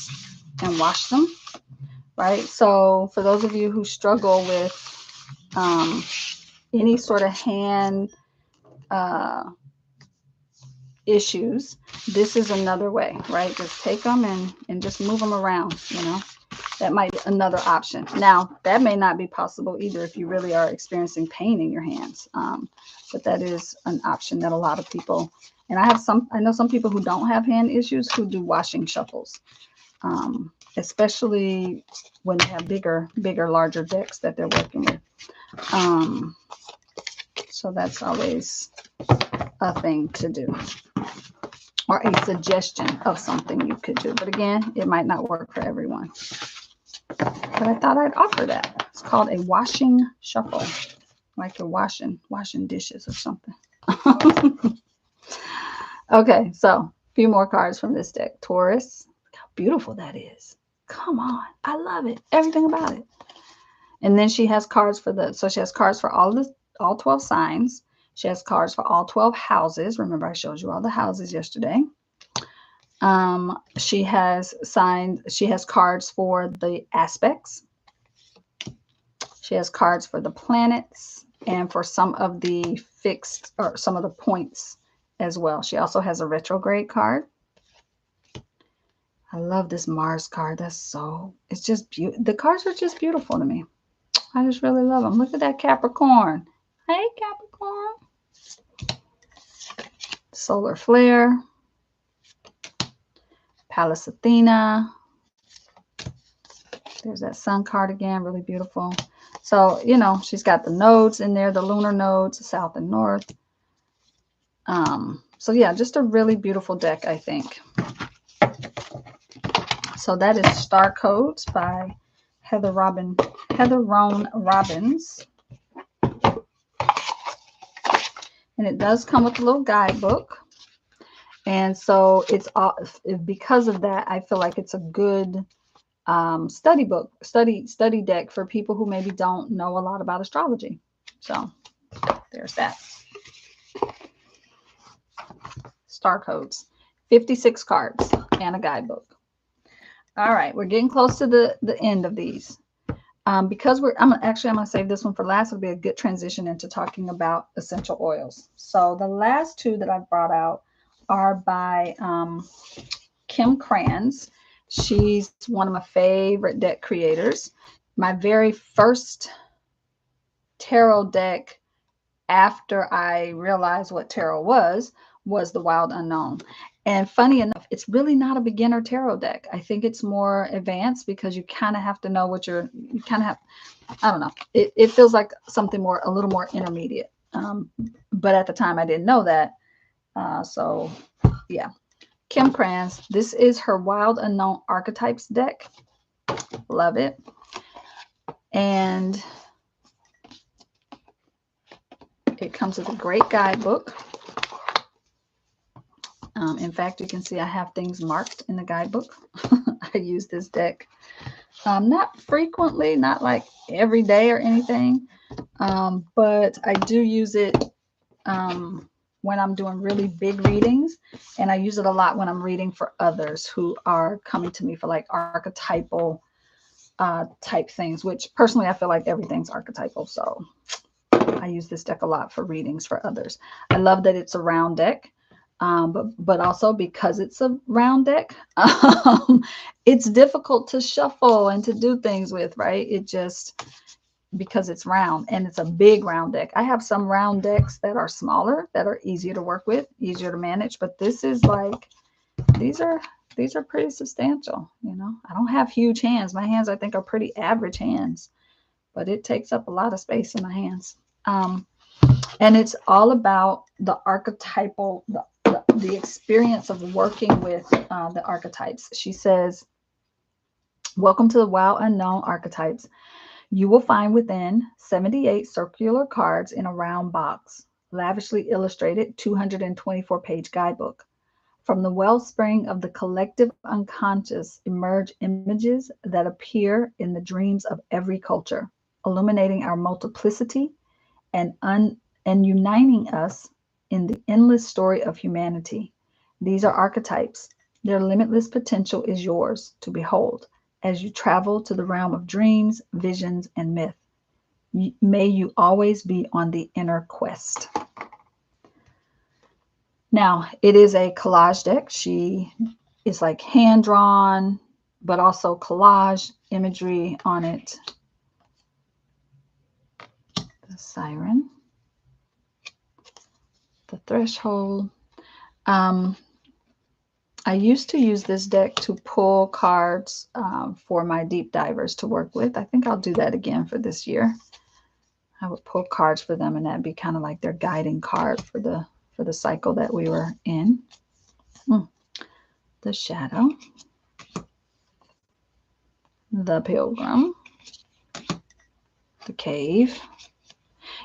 and wash them, right? So for those of you who struggle with any sort of hand issues, this is another way, right? Just take them and just move them around, you know. That might be another option. Now, that may not be possible either if you really are experiencing pain in your hands. But that is an option that a lot of people, and I know some people who don't have hand issues who do washing shuffles, especially when they have bigger, larger decks that they're working with. So that's always a thing to do, or a suggestion of something you could do. But again, it might not work for everyone. But I thought I'd offer that. It's called a washing shuffle, like you're washing dishes or something. Okay, so a few more cards from this deck. Taurus. Look how beautiful that is. Come on. I love it. Everything about it. And then she has cards for she has cards for all 12 signs. She has cards for all 12 houses. Remember, I showed you all the houses yesterday. She has cards for the aspects. She has cards for the planets and for some of the fixed, or some of the points as well. She also has a retrograde card. I love this Mars card. It's just beautiful. The cards are just beautiful to me. I just really love them. Look at that Capricorn. Hey, Capricorn. Solar Flare. Pallas Athena. There's that Sun card again, really beautiful. So, you know, she's got the nodes in there, the lunar nodes, south and north. So yeah, just a really beautiful deck, I think. So that is Star Codes by Heather Roan Robbins. And it does come with a little guidebook. And so it's because of that, I feel like it's a good study deck for people who maybe don't know a lot about astrology. So there's that. Star Codes, 56 cards and a guidebook. All right, we're getting close to the end of these. Because I'm gonna save this one for last. It'll be a good transition into talking about essential oils. So the last two that I've brought out are by Kim Kranz. She's one of my favorite deck creators. My very first tarot deck after I realized what tarot was the Wild Unknown. And funny enough, it's really not a beginner tarot deck. I think it's more advanced because you kind of have to know what you kind of have, I don't know. It feels like something a little more intermediate. But at the time I didn't know that. So yeah. Kim Kranz, this is her Wild Unknown Archetypes deck. Love it. And it comes with a great guidebook. In fact, you can see I have things marked in the guidebook. I use this deck not frequently, not like every day or anything, but I do use it when I'm doing really big readings, and I use it a lot when I'm reading for others who are coming to me for like archetypal type things, which personally I feel like everything's archetypal, so I use this deck a lot for readings for others. I love that it's a round deck. But also because it's a round deck, it's difficult to shuffle and to do things with, right? because it's round and it's a big round deck. I have some round decks that are smaller, that are easier to work with, easier to manage, but this is like, these are pretty substantial. You know, I don't have huge hands. My hands, I think, are pretty average hands, but it takes up a lot of space in my hands. And it's all about the archetypal, the experience of working with the archetypes. She says, welcome to the wild unknown archetypes. You will find within 78 circular cards in a round box, lavishly illustrated 224-page guidebook. From the wellspring of the collective unconscious emerge images that appear in the dreams of every culture, illuminating our multiplicity and uniting us in the endless story of humanity. These are archetypes. Their limitless potential is yours to behold as you travel to the realm of dreams, visions, and myth. May you always be on the inner quest. Now, it is a collage deck. She is like hand-drawn, but also collage imagery on it. The siren. The threshold. I used to use this deck to pull cards for my deep divers to work with. I think I'll do that again for this year. I would pull cards for them, and that'd be kind of like their guiding card for the cycle that we were in. The shadow. The pilgrim. The cave.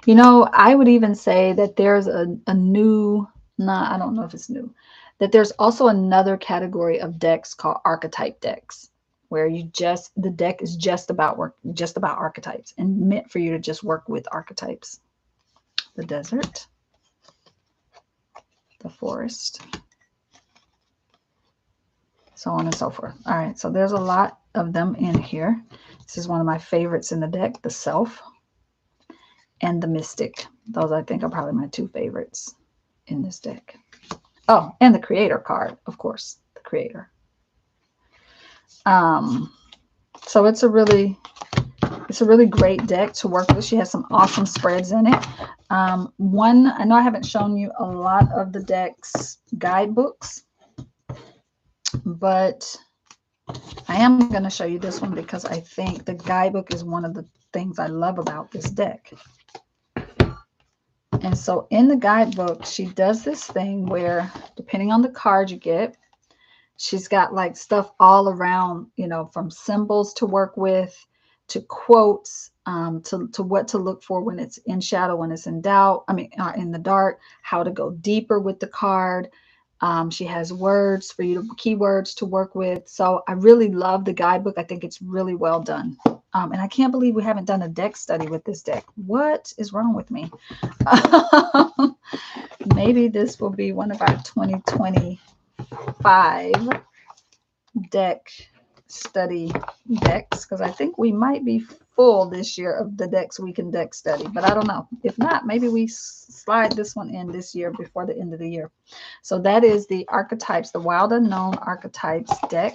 You know, I would even say that there's a new, I don't know if it's new, that there's also another category of decks called archetype decks, where the deck is just about archetypes and meant for you to just work with archetypes. The desert, the forest, so on and so forth. All right, so there's a lot of them in here. This is one of my favorites in the deck, the self and the mystic. Those, I think, are probably my two favorites in this deck. Oh, and the creator card, of course, the creator. So it's a really great deck to work with. She has some awesome spreads in it. I know I haven't shown you a lot of the deck's guidebooks, but I am going to show you this one because I think the guidebook is one of the things I love about this deck. And so in the guidebook, she does this thing where, depending on the card you get, she's got like stuff all around, you know, from symbols to work with, to quotes, to what to look for when it's in shadow, when it's in doubt, in the dark, how to go deeper with the card. She has words for you, keywords to work with. So I really love the guidebook. I think it's really well done. And I can't believe we haven't done a deck study with this deck. What is wrong with me? Maybe this will be one of our 2025 deck study decks, because I think we might be full this year of the decks we can deck study, but I don't know. If not, maybe we slide this one in this year before the end of the year. So that is the archetypes, the Wild Unknown Archetypes deck.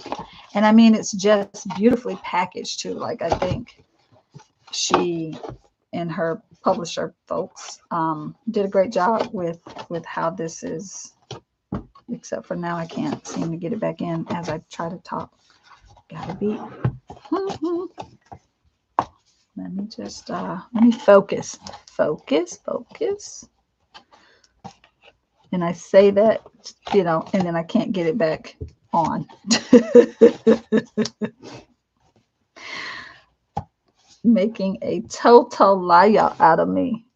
And I mean, it's just beautifully packaged too. Like, I think she and her publisher folks did a great job with how this is, except for now I can't seem to get it back in as I try to talk. Gotta be. Let me just let me focus. And I say that, you know, and then I can't get it back on. Making a total liar out of me.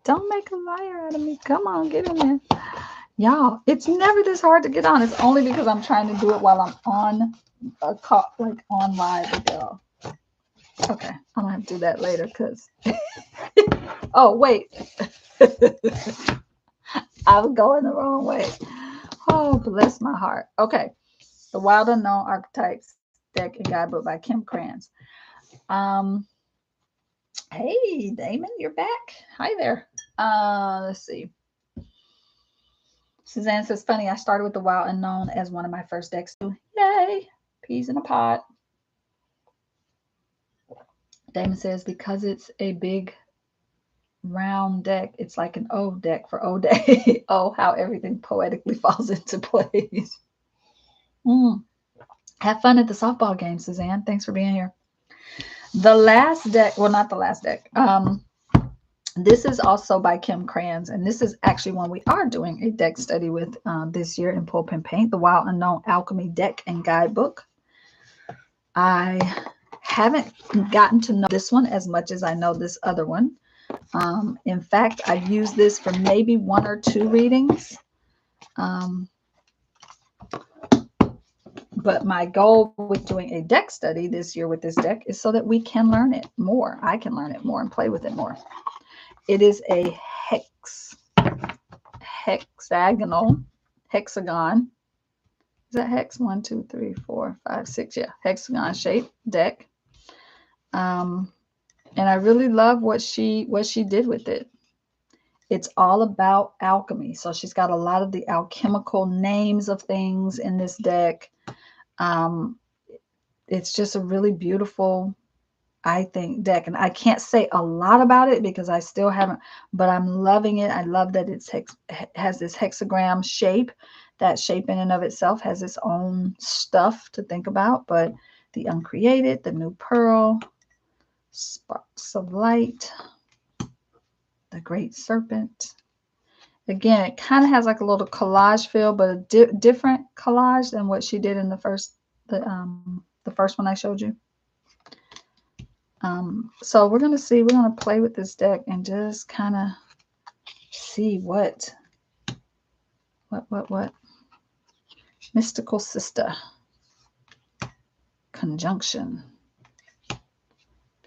Don't make a liar out of me. Come on, get in there. Y'all, it's never this hard to get on. It's only because I'm trying to do it while I'm on a call, like on live with y'all. Okay, I'm gonna have to do that later because oh wait. I was going the wrong way. Oh, bless my heart. Okay. The Wild Unknown Archetypes deck and guidebook by Kim Krans. Hey Damon, you're back. Hi there. Let's see. Suzanne says, funny, I started with the Wild Unknown as one of my first decks too. Yay! Peas in a pot. Damon says, because it's a big round deck, it's like an O deck for O day. Oh, how everything poetically falls into place. Have fun at the softball game, Suzanne. Thanks for being here. The last deck, well, not the last deck. This is also by Kim Crayons, and this is actually one we are doing a deck study with this year in Pulp Pen Paint, the Wild Unknown Alchemy Deck and Guidebook. I haven't gotten to know this one as much as I know this other one. In fact, I've used this for maybe 1 or 2 readings. But my goal with doing a deck study this year with this deck is so that we can learn it more. I can learn it more and play with it more. It is a hexagon. Is that hex? 1, 2, 3, 4, 5, 6. Yeah, hexagon shaped deck. And I really love what she did with it. It's all about alchemy. So she's got a lot of the alchemical names of things in this deck. It's just a really beautiful, I think, deck. And I can't say a lot about it because I still haven't, but I'm loving it. I love that it has this hexagram shape. That shape in and of itself has its own stuff to think about. But the uncreated, the new pearl, sparks of light, the great serpent. Again, it kind of has like a little collage feel, but a different collage than what she did in the first one I showed you. So we're gonna play with this deck and just kind of see what mystical sister conjunction,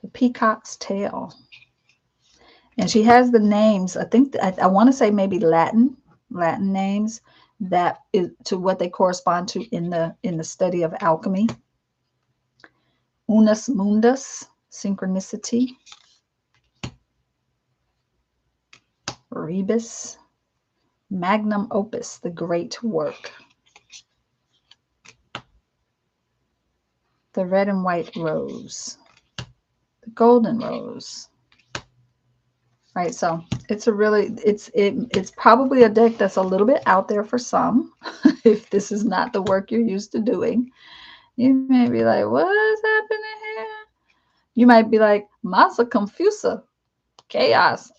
the peacock's tail. And she has the names, I think, I want to say maybe Latin names that is to what they correspond to in the study of alchemy. Unus mundus, synchronicity. Rebus, magnum opus, the great work. The red and white rose. The golden rose. Right, so it's probably a deck that's a little bit out there for some. If this is not the work you're used to doing, you may be like, what is happening here? You might be like, masa confusa, chaos.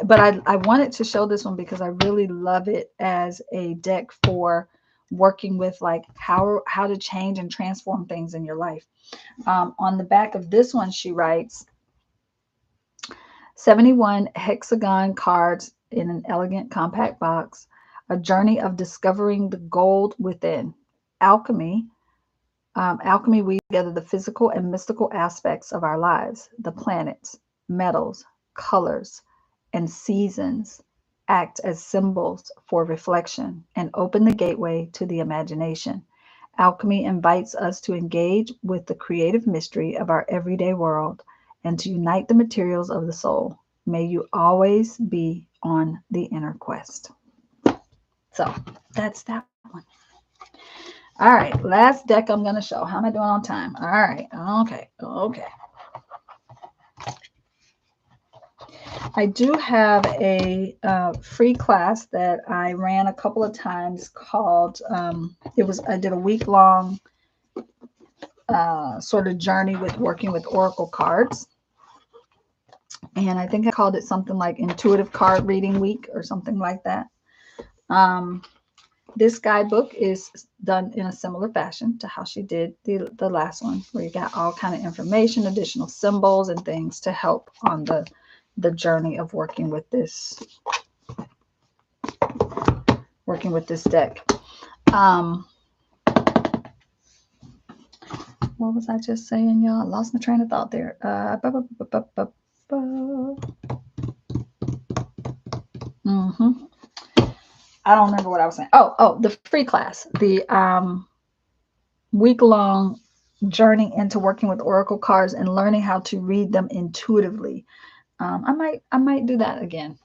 But I wanted to show this one because I really love it as a deck for working with like how to change and transform things in your life. On the back of this one, she writes 71 hexagon cards in an elegant compact box, a journey of discovering the gold within. Alchemy weaves together the physical and mystical aspects of our lives. The planets, metals, colors, and seasons act as symbols for reflection and open the gateway to the imagination. Alchemy invites us to engage with the creative mystery of our everyday world and to unite the materials of the soul. May you always be on the inner quest. So that's that one. All right, last deck I'm going to show. How am I doing on time? All right, okay. I do have a free class that I ran a couple of times called, I did a week-long sort of journey with working with Oracle cards. And I think I called it something like Intuitive Card Reading Week or something like that. This guidebook is done in a similar fashion to how she did the last one, where you got all kind of information, additional symbols and things to help on the journey of working with this deck. What was I just saying, y'all? I lost my train of thought there. I don't remember what I was saying. Oh, the free class, the week-long journey into working with Oracle cards and learning how to read them intuitively. I might do that again.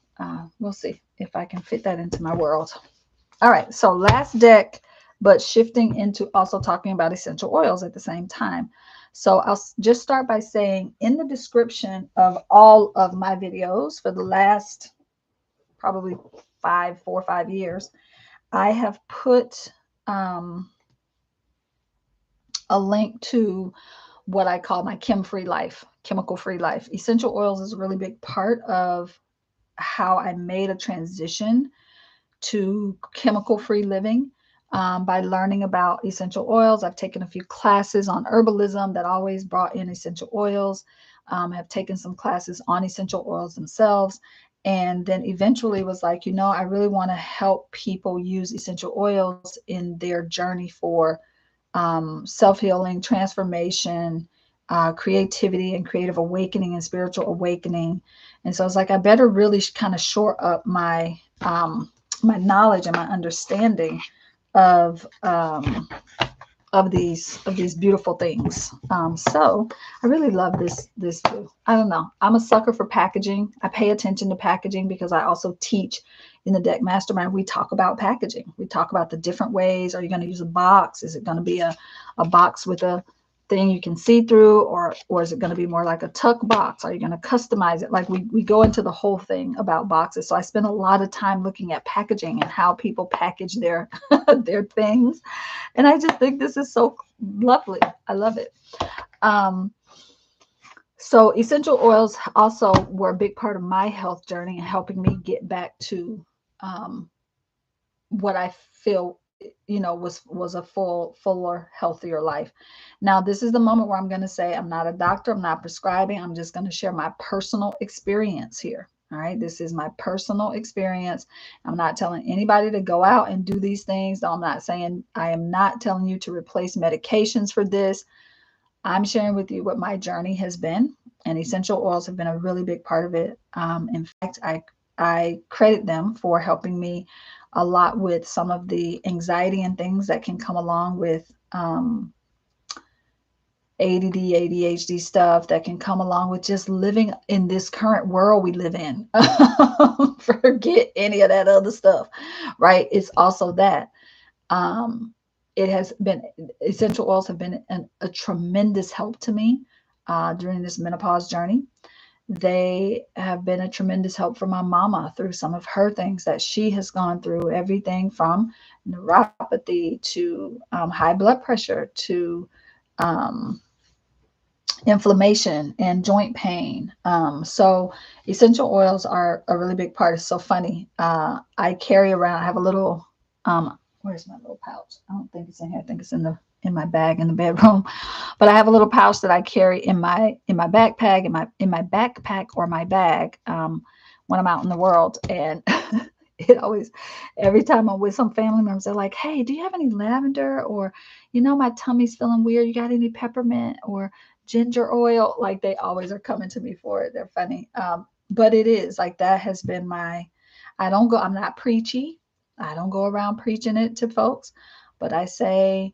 We'll see if I can fit that into my world. All right, so last deck but shifting into also talking about essential oils at the same time. So I'll just start by saying in the description of all of my videos for the last probably 4 or 5 years, I have put a link to what I call my chem-free life, chemical-free life. Essential oils is a really big part of how I made a transition to chemical-free living by learning about essential oils. I've taken a few classes on herbalism that always brought in essential oils. Have taken some classes on essential oils themselves. And then eventually was like, I really want to help people use essential oils in their journey for self-healing, transformation, creativity and creative awakening and spiritual awakening. And so it's like, I better really kind of shore up my my knowledge and my understanding of these beautiful things. So I really love this too. I don't know. I'm a sucker for packaging. I pay attention to packaging because I also teach in the Deck Mastermind. We talk about packaging. We talk about the different ways. Are you going to use a box? Is it going to be a box with a thing you can see through, or is it going to be more like a tuck box? Are you going to customize it? Like we go into the whole thing about boxes. So I spend a lot of time looking at packaging and how people package their their things. And I just think this is so lovely. I love it. So essential oils also were a big part of my health journey and helping me get back to what I feel was a fuller, healthier life. Now, this is the moment where I'm going to say I'm not a doctor, I'm not prescribing, I'm just going to share my personal experience here. All right, this is my personal experience. I'm not telling anybody to go out and do these things. I'm not saying, I am not telling you to replace medications for this. I'm sharing with you what my journey has been, and essential oils have been a really big part of it. In fact, I credit them for helping me a lot with some of the anxiety and things that can come along with ADD, ADHD stuff that can come along with just living in this current world we live in. Forget any of that other stuff, right? It's also that. It has been, essential oils have been a tremendous help to me during this menopause journey. They have been a tremendous help for my mama through some of her things that she has gone through, everything from neuropathy to high blood pressure to inflammation and joint pain. So essential oils are a really big part. It's so funny. I carry around, I have a little, where's my little pouch? I don't think it's in here. I think it's in my bag in the bedroom. But I have a little pouch that I carry in my backpack, in my backpack or my bag when I'm out in the world. And it always, every time I'm with some family members, they're like, hey, do you have any lavender? Or, my tummy's feeling weird. You got any peppermint or ginger oil? Like, they always are coming to me for it. They're funny. But it is like, that has been I'm not preachy. I don't go around preaching it to folks, but I say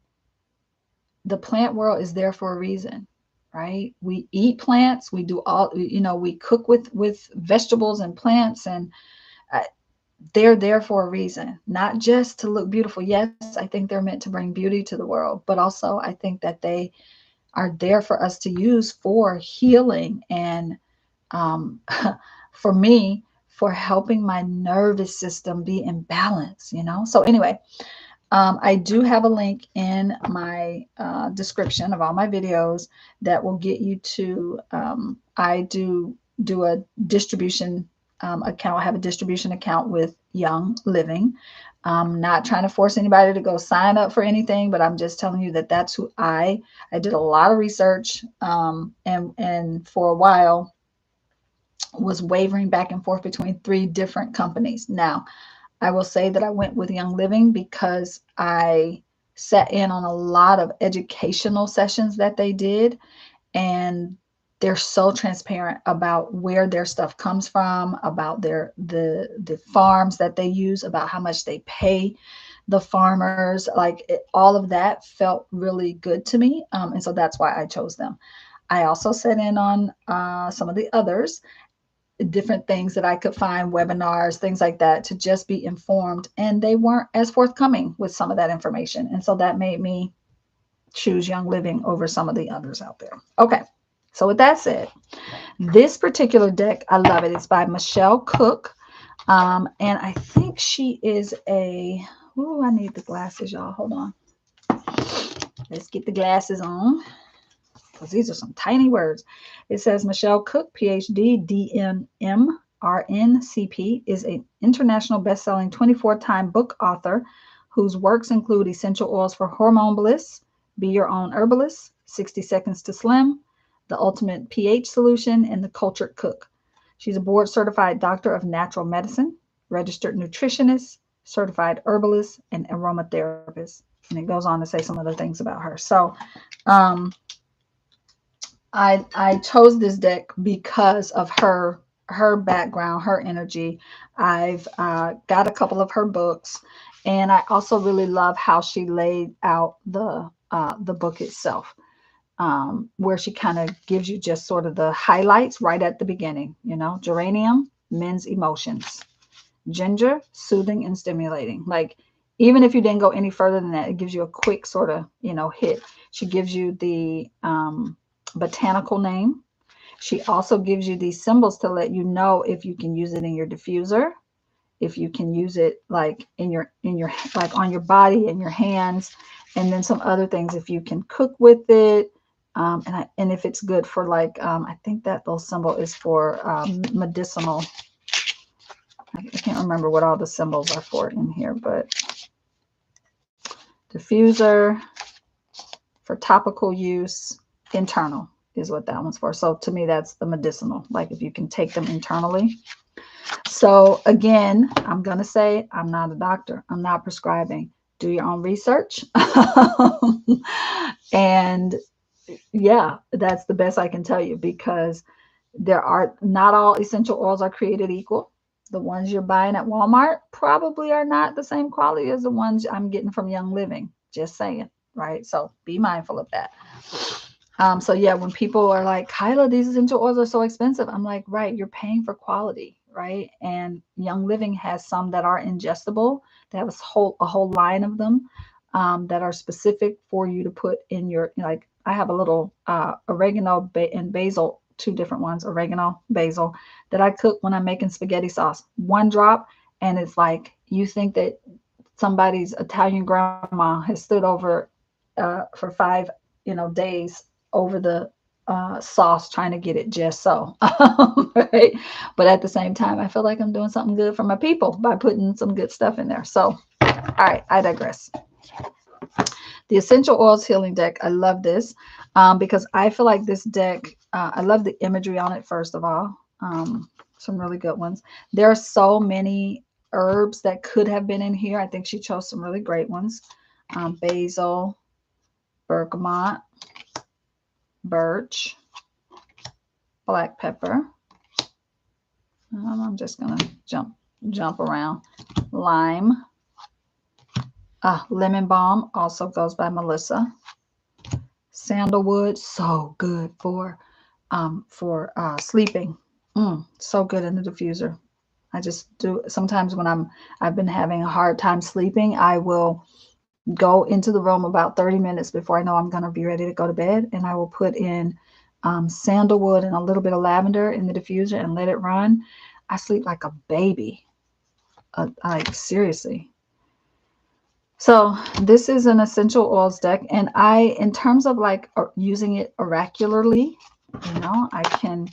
the plant world is there for a reason, right? We eat plants. We do all, we cook with vegetables and plants, and they're there for a reason, not just to look beautiful. Yes, I think they're meant to bring beauty to the world, but also I think that they are there for us to use for healing and for me, for helping my nervous system be in balance, So anyway, I do have a link in my description of all my videos that will get you to, I do a distribution account. I have a distribution account with Young Living. I'm not trying to force anybody to go sign up for anything, but I'm just telling you that that's who I did a lot of research and for a while was wavering back and forth between 3 different companies. Now, I will say that I went with Young Living because I sat in on a lot of educational sessions that they did, and they're so transparent about where their stuff comes from, about the farms that they use, about how much they pay the farmers. Like all of that felt really good to me, and so that's why I chose them. I also sat in on some of the others, different things that I could find, webinars, things like that, to just be informed. And they weren't as forthcoming with some of that information. And so that made me choose Young Living over some of the others out there. Okay. So with that said, this particular deck, I love it. It's by Michelle Cook. And I think she is a, oh, I need the glasses, y'all. Hold on. Let's get the glasses on, because these are some tiny words. It says Michelle Cook, PhD, DNM, RNCP, is an international best-selling 24-time book author whose works include Essential Oils for Hormone Bliss, Be Your Own Herbalist, 60 Seconds to Slim, The Ultimate pH Solution, and The Cultured Cook. She's a board-certified doctor of natural medicine, registered nutritionist, certified herbalist, and aromatherapist. And it goes on to say some other things about her. So I chose this deck because of her background, her energy. I've got a couple of her books, and I also really love how she laid out the book itself, where she kind of gives you just sort of the highlights right at the beginning. You know, geranium, men's emotions; ginger, soothing and stimulating. Like, even if you didn't go any further than that, it gives you a quick sort of, hit. She gives you the botanical name. She also gives you these symbols to let you know if you can use it in your diffuser, if you can use it like in your like on your body and your hands, and then some other things if you can cook with it, and if it's good for like I think that little symbol is for medicinal. I can't remember what all the symbols are for in here, but diffuser for topical use, internal is what that one's for. So to me, that's the medicinal, like if you can take them internally. So again, I'm going to say I'm not a doctor. I'm not prescribing. Do your own research. And yeah, that's the best I can tell you, because there are not all essential oils are created equal. The ones you're buying at Walmart probably are not the same quality as the ones I'm getting from Young Living. Just saying, right? So be mindful of that. So yeah, when people are like, Kyla, these essential oils are so expensive, I'm like, right, you're paying for quality, right? And Young Living has some that are ingestible. They have a whole line of them that are specific for you to put in your, like, I have a little oregano and basil, two different ones, oregano, basil, that I cook when I'm making spaghetti sauce. One drop, and it's like, you think that somebody's Italian grandma has stood over for 5, days over the sauce trying to get it just so. Right? But at the same time, I feel like I'm doing something good for my people by putting some good stuff in there. So, all right, I digress. The Essential Oils Healing Deck. I love this because I feel like this deck, I love the imagery on it, first of all. Some really good ones. There are so many herbs that could have been in here. I think she chose some really great ones. Basil, bergamot, birch, black pepper. I'm just going to jump around. Lime. Lemon balm also goes by Melissa. Sandalwood, so good for sleeping. So good in the diffuser. I just do sometimes when I've been having a hard time sleeping, I will go into the room about 30 minutes before I know I'm going to be ready to go to bed, and I will put in sandalwood and a little bit of lavender in the diffuser and let it run. I sleep like a baby. Like, seriously. So this is an essential oils deck, and in terms of like using it oracularly, I can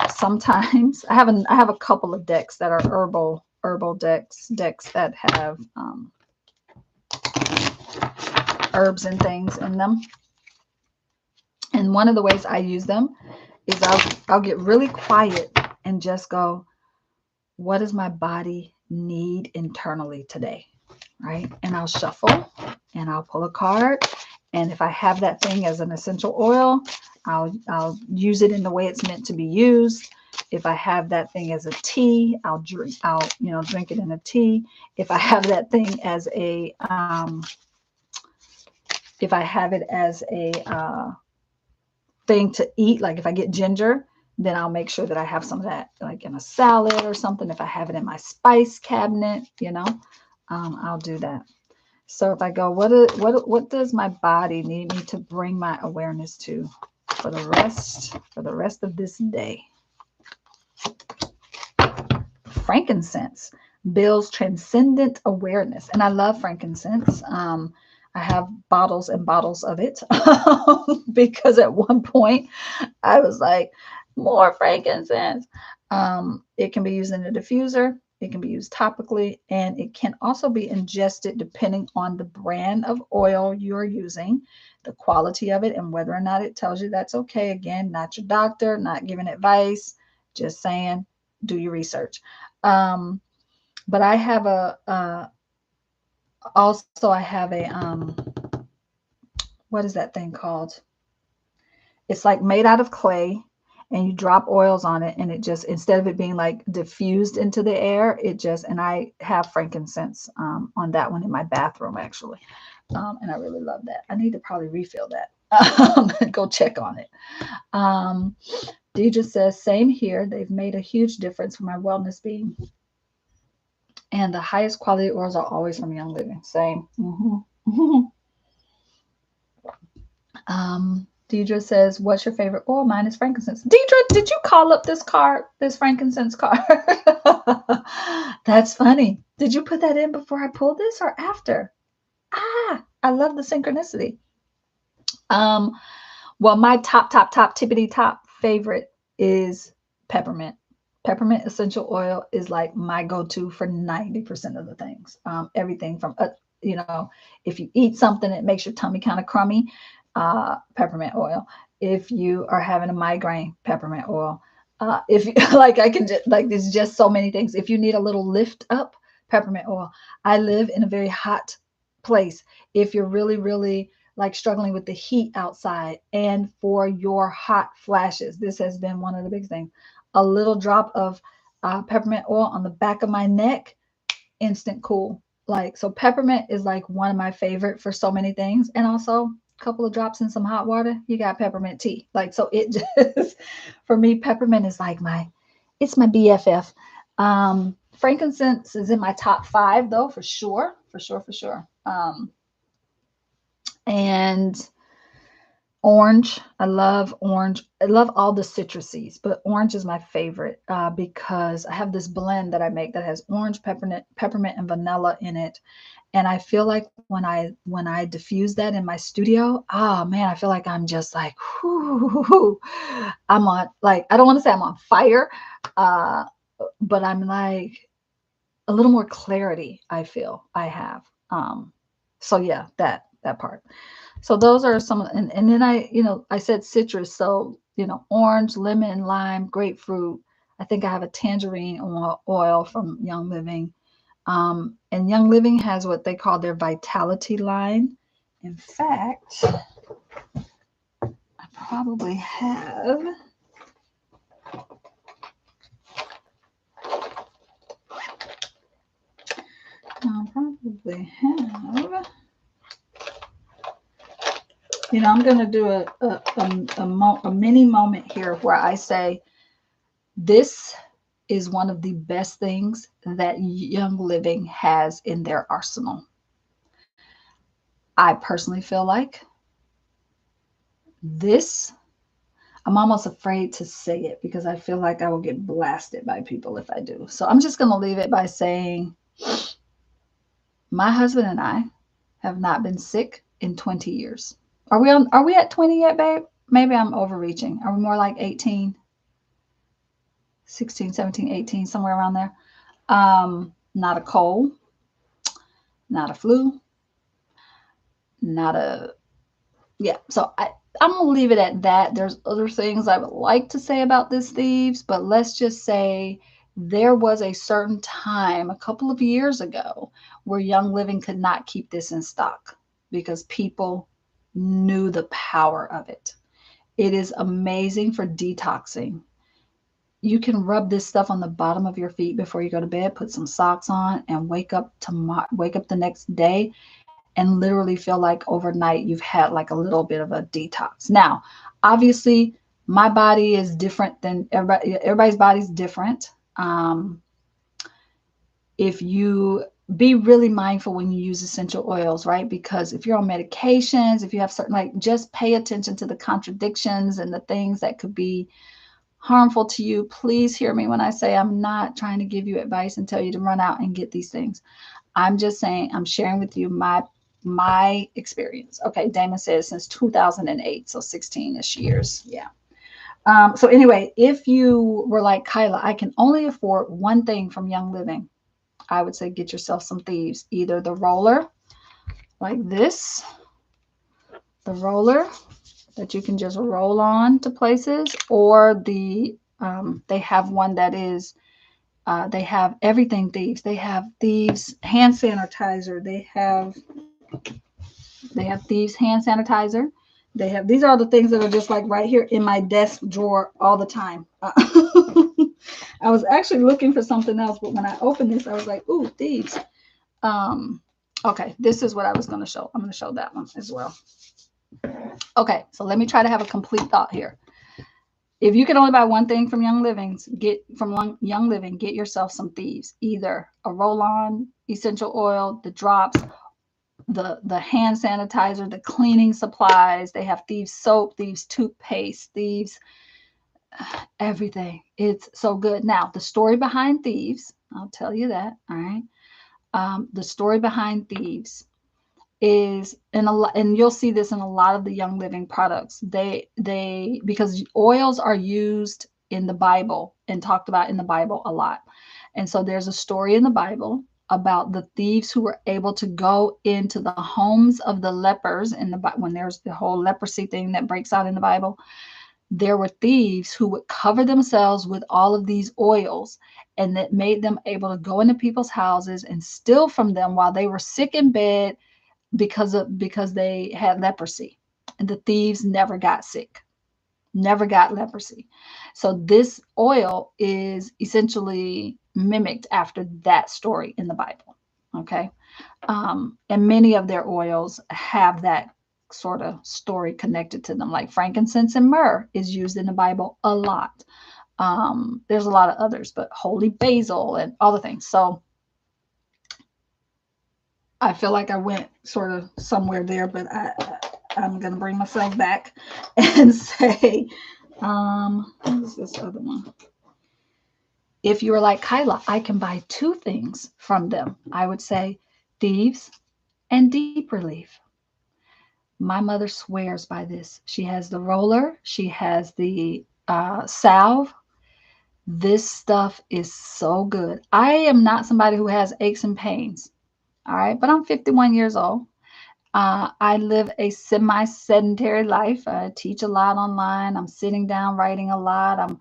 sometimes I have a couple of decks that are herbal decks that have herbs and things in them. And one of the ways I use them is I'll get really quiet and just go, what does my body need internally today? Right? And I'll shuffle and I'll pull a card. And if I have that thing as an essential oil, I'll use it in the way it's meant to be used. If I have that thing as a tea, I'll drink it in a tea. If I have that thing as a if I have it as a thing to eat, like if I get ginger, then I'll make sure that I have some of that like in a salad or something. If I have it in my spice cabinet, I'll do that. So if I go, what does my body need me to bring my awareness to for the rest of this day? Frankincense builds transcendent awareness, and I love frankincense. I have bottles and bottles of it because at one point I was like, more frankincense. It can be used in a diffuser. It can be used topically, and it can also be ingested depending on the brand of oil you're using, the quality of it, and whether or not it tells you that's okay. Again, not your doctor, not giving advice, just saying, do your research. But I have I have a, what is that thing called? It's like made out of clay, and you drop oils on it, and it just, instead of it being like diffused into the air, and I have frankincense on that one in my bathroom actually. And I really love that. I need to probably refill that. Go check on it. Deidre says, same here. They've made a huge difference for my wellness being. And the highest quality oils are always from Young Living. Same. Deidre says, what's your favorite oil? Mine is frankincense. Deidre, did you call up this frankincense card? That's funny. Did you put that in before I pulled this or after? I love the synchronicity. Well, my top tippity top favorite is peppermint. Peppermint essential oil is like my go-to for 90% of the things. Everything from, if you eat something that makes your tummy kind of crummy, peppermint oil. If you are having a migraine, peppermint oil. If you like, I can just like, there's just so many things. If you need a little lift up, peppermint oil. I live in a very hot place. If you're really, really like struggling with the heat outside, and for your hot flashes, this has been one of the big things. A little drop of peppermint oil on the back of my neck, instant cool. Like, so peppermint is like one of my favorite for so many things. And also a couple of drops in some hot water, you got peppermint tea. Like, so it just, for me, peppermint is like it's my BFF. Frankincense is in my top 5 though, for sure. And orange, I love orange. I love all the citruses, but orange is my favorite because I have this blend that I make that has orange, peppermint, and vanilla in it. And I feel like when I diffuse that in my studio, man, I feel like I'm just like, whoo, I'm on, like, I don't want to say I'm on fire, but I'm like a little more clarity. I feel I have. So yeah, that part. So those are some, and then I said citrus. So, orange, lemon, lime, grapefruit. I think I have a tangerine oil from Young Living. And Young Living has what they call their Vitality line. In fact, I probably have. I'm going to do a mini moment here where I say this is one of the best things that Young Living has in their arsenal. I personally feel like this, I'm almost afraid to say it because I feel like I will get blasted by people if I do. So I'm just going to leave it by saying my husband and I have not been sick in 20 years. Are we at 20 yet, babe? Maybe I'm overreaching. Are we more like 18? 16, 17, 18, somewhere around there. Not a cold, not a flu, so I'm going to leave it at that. There's other things I would like to say about this thieves, but let's just say there was a certain time a couple of years ago where Young Living could not keep this in stock because people knew the power of it. It is amazing for detoxing. You can rub this stuff on the bottom of your feet before you go to bed, put some socks on, and wake up the next day and literally feel like overnight you've had like a little bit of a detox. Now, obviously, My body is different than everybody. Everybody's body's different. If you be really mindful when you use essential oils, right? Because if you're on medications, if you have certain, like, just pay attention to the contradictions and the things that could be harmful to you. Please hear me when I say I'm not trying to give you advice and tell you to run out and get these things. I'm just saying, I'm sharing with you my experience. Okay, Damon says since 2008, so 16ish years. Yeah. So anyway, if you were like Kyla, I can only afford one thing from Young Living, I would say get yourself some thieves. Either the roller like this, the roller that you can just roll on to places, or they have one that is, they have everything thieves. They have thieves hand sanitizer. They have thieves hand sanitizer. They have, these are the things that are just like right here in my desk drawer all the time. I was actually looking for something else, but when I opened this, I was like, ooh, thieves. Okay, this is what I was going to show. I'm going to show that one as well. Okay, so let me try to have a complete thought here. If you can only buy one thing from Young Living, get yourself some thieves. Either a roll-on essential oil, the drops, the hand sanitizer, the cleaning supplies. They have thieves soap, thieves toothpaste, thieves everything. It's so good. Now, the story behind thieves, I'll tell you that. All right. The story behind thieves is in a lot, and you'll see this in a lot of the Young Living products. They because oils are used in the Bible and talked about in the Bible a lot. And so there's a story in the Bible about the thieves who were able to go into the homes of the lepers in the, when there's the whole leprosy thing that breaks out in the Bible. There were thieves who would cover themselves with all of these oils, and that made them able to go into people's houses and steal from them while they were sick in bed because they had leprosy. And the thieves never got sick, never got leprosy. So this oil is essentially mimicked after that story in the Bible. Okay. And many of their oils have that sort of story connected to them, like frankincense and myrrh is used in the Bible a lot. There's a lot of others, but holy basil and all the things. So I feel like I went sort of somewhere there, but I'm going to bring myself back and say, what is this other one? If you were like Kyla, I can buy two things from them. I would say thieves and deep relief. My mother swears by this. She has the roller, she has the salve. This stuff is so good. I am not somebody who has aches and pains. All right, but I'm 51 years old. I live a semi-sedentary life. I teach a lot online. I'm sitting down writing a lot. I'm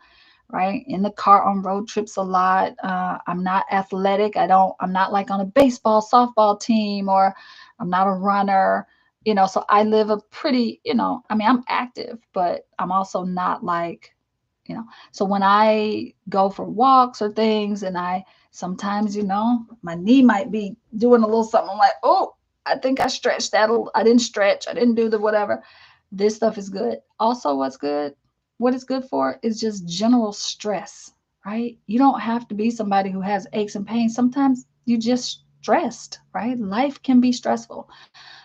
right in the car on road trips a lot. I'm not athletic. I'm not like on a baseball, softball team, or I'm not a runner. So I live a pretty, I mean, I'm active, but I'm also not like, so when I go for walks or things, and I sometimes, my knee might be doing a little something. I'm like, oh, I think I stretched that. I didn't stretch. I didn't do the whatever. This stuff is good. Also, what it's good for is just general stress, right? You don't have to be somebody who has aches and pains. Sometimes you just stressed, right? Life can be stressful.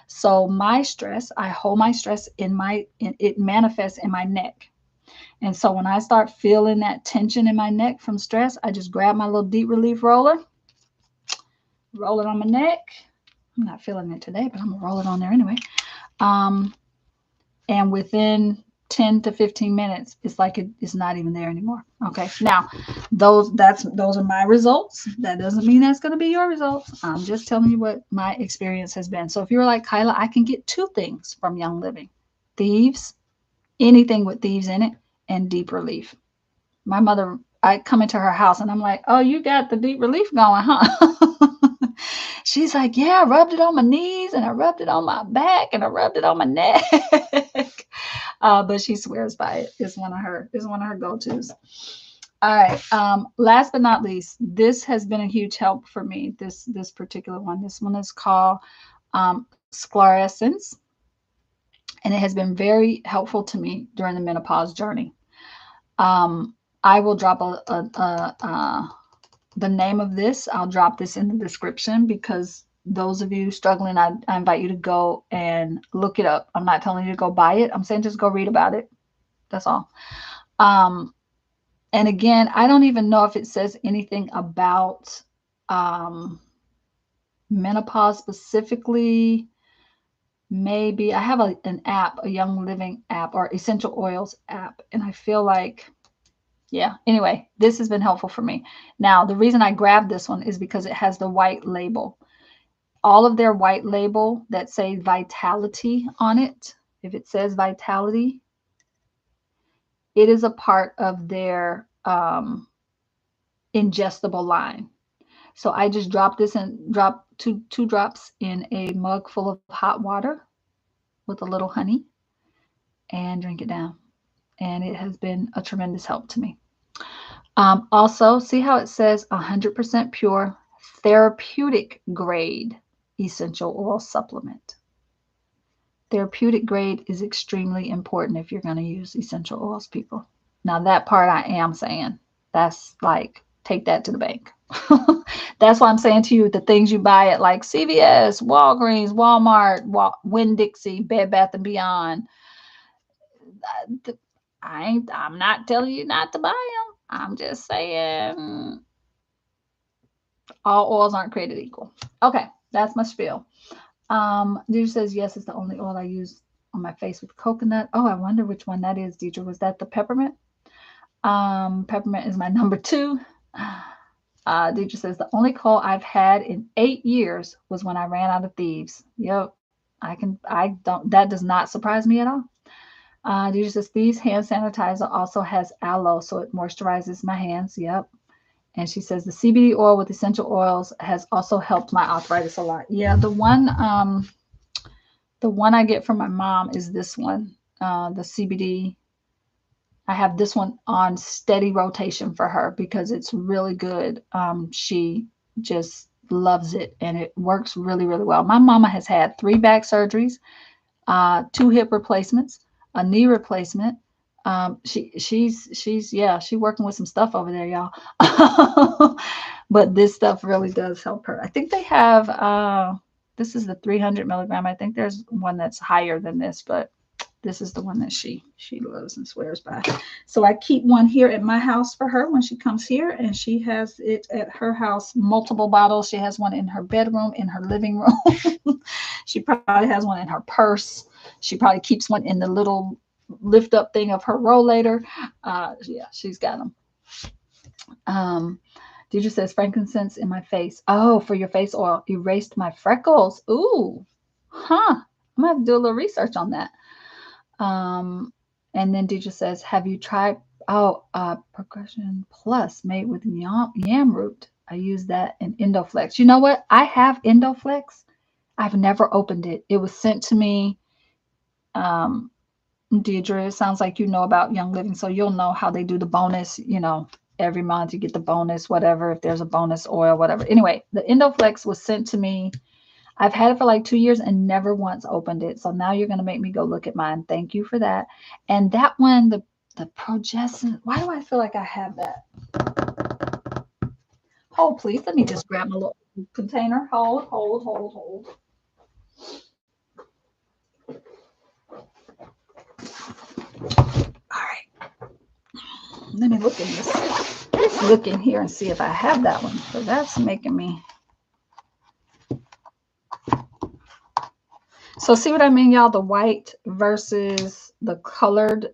So my stress, I hold my stress it manifests in my neck. And so when I start feeling that tension in my neck from stress, I just grab my little deep relief roller, roll it on my neck. I'm not feeling it today, but I'm gonna roll it on there anyway. And within 10 to 15 minutes, it's like it's not even there anymore. Okay. Now, those are my results. That doesn't mean that's going to be your results. I'm just telling you what my experience has been. So if you're like Kyla, I can get two things from Young Living: thieves, anything with thieves in it, and deep relief. My mother, I come into her house and I'm like, oh, you got the deep relief going, huh? She's like, yeah, I rubbed it on my knees and I rubbed it on my back and I rubbed it on my neck. But she swears by it. It's one of her go-tos. All right. Last but not least, this has been a huge help for me. This particular one. This one is called Sclarescence, and it has been very helpful to me during the menopause journey. I will drop the name of this. I'll drop this in the description because those of you struggling, I invite you to go and look it up. I'm not telling you to go buy it. I'm saying just go read about it. That's all. And again, I don't even know if it says anything about menopause specifically. Maybe I have an app, a Young Living app or essential oils app, and I feel like, yeah, anyway, this has been helpful for me. Now, the reason I grabbed this one is because it has the white label. All of their white label that say Vitality on it, if it says Vitality, it is a part of their ingestible line. So I just dropped this and dropped two drops in a mug full of hot water with a little honey and drink it down. And it has been a tremendous help to me. Also, see how it says 100% pure therapeutic grade essential oil supplement. Therapeutic grade is extremely important if you're going to use essential oils, people. Now, that part I am saying, that's like, take that to the bank. That's why I'm saying to you, the things you buy at like CVS, Walgreens, Walmart, Winn-Dixie, Bed Bath & Beyond, I'm not telling you not to buy them. I'm just saying all oils aren't created equal. Okay, that's my spiel. Deidre says, yes, it's the only oil I use on my face with coconut. Oh, I wonder which one that is, Deidre. Was that the peppermint? Peppermint is my number 2. Deidre says, the only cold I've had in 8 years was when I ran out of thieves. Yep. That does not surprise me at all. Deidre says, Thieves hand sanitizer also has aloe, so it moisturizes my hands. Yep. And she says, the CBD oil with essential oils has also helped my arthritis a lot. Yeah, the one I get from my mom is this one, the CBD. I have this one on steady rotation for her because it's really good. She just loves it and it works really, really well. My mama has had 3 back surgeries, 2 hip replacements, a knee replacement. She's working with some stuff over there, y'all. But this stuff really does help her. I think they have this is the 300 milligram. I think there's one that's higher than this, but this is the one that she loves and swears by. So I keep one here at my house for her when she comes here, and she has it at her house, multiple bottles. She has one in her bedroom, in her living room. She probably has one in her purse. She probably keeps one in the little lift up thing of her rollator. Yeah, she's got them. Deidre says, frankincense in my face. Oh, for your face oil. Erased my freckles. Ooh. Huh. I'm going to have to do a little research on that. And then Deidre says, have you tried, Progression Plus made with yam root? I use that in Endoflex. You know what? I have Endoflex. I've never opened it. It was sent to me. Deidre, it sounds like you know about Young Living, so you'll know how they do the bonus, every month you get the bonus, whatever, if there's a bonus oil, whatever. Anyway, the Endoflex was sent to me. I've had it for like 2 years and never once opened it. So now you're going to make me go look at mine. Thank you for that. And that one, the progestin, why do I feel like I have that? Hold, please. Let me just grab my little container. Hold. All right. Let me look in this. Let's look in here and see if I have that one. So that's making me. So see what I mean, y'all? The white versus the colored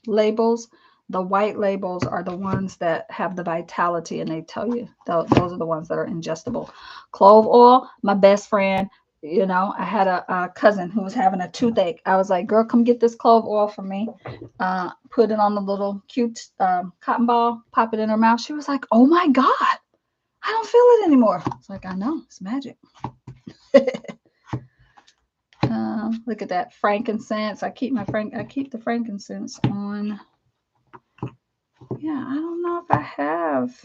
labels. The white labels are the ones that have the vitality, and they tell you those are the ones that are ingestible. Clove oil, my best friend. I had a cousin who was having a toothache. I was like, girl, come get this clove oil for me. Put it on the little cute cotton ball, pop it in her mouth. She was like, oh my God, I don't feel it anymore. It's like, I know, it's magic. Look at that frankincense. I keep the frankincense on. Yeah, I don't know if I have.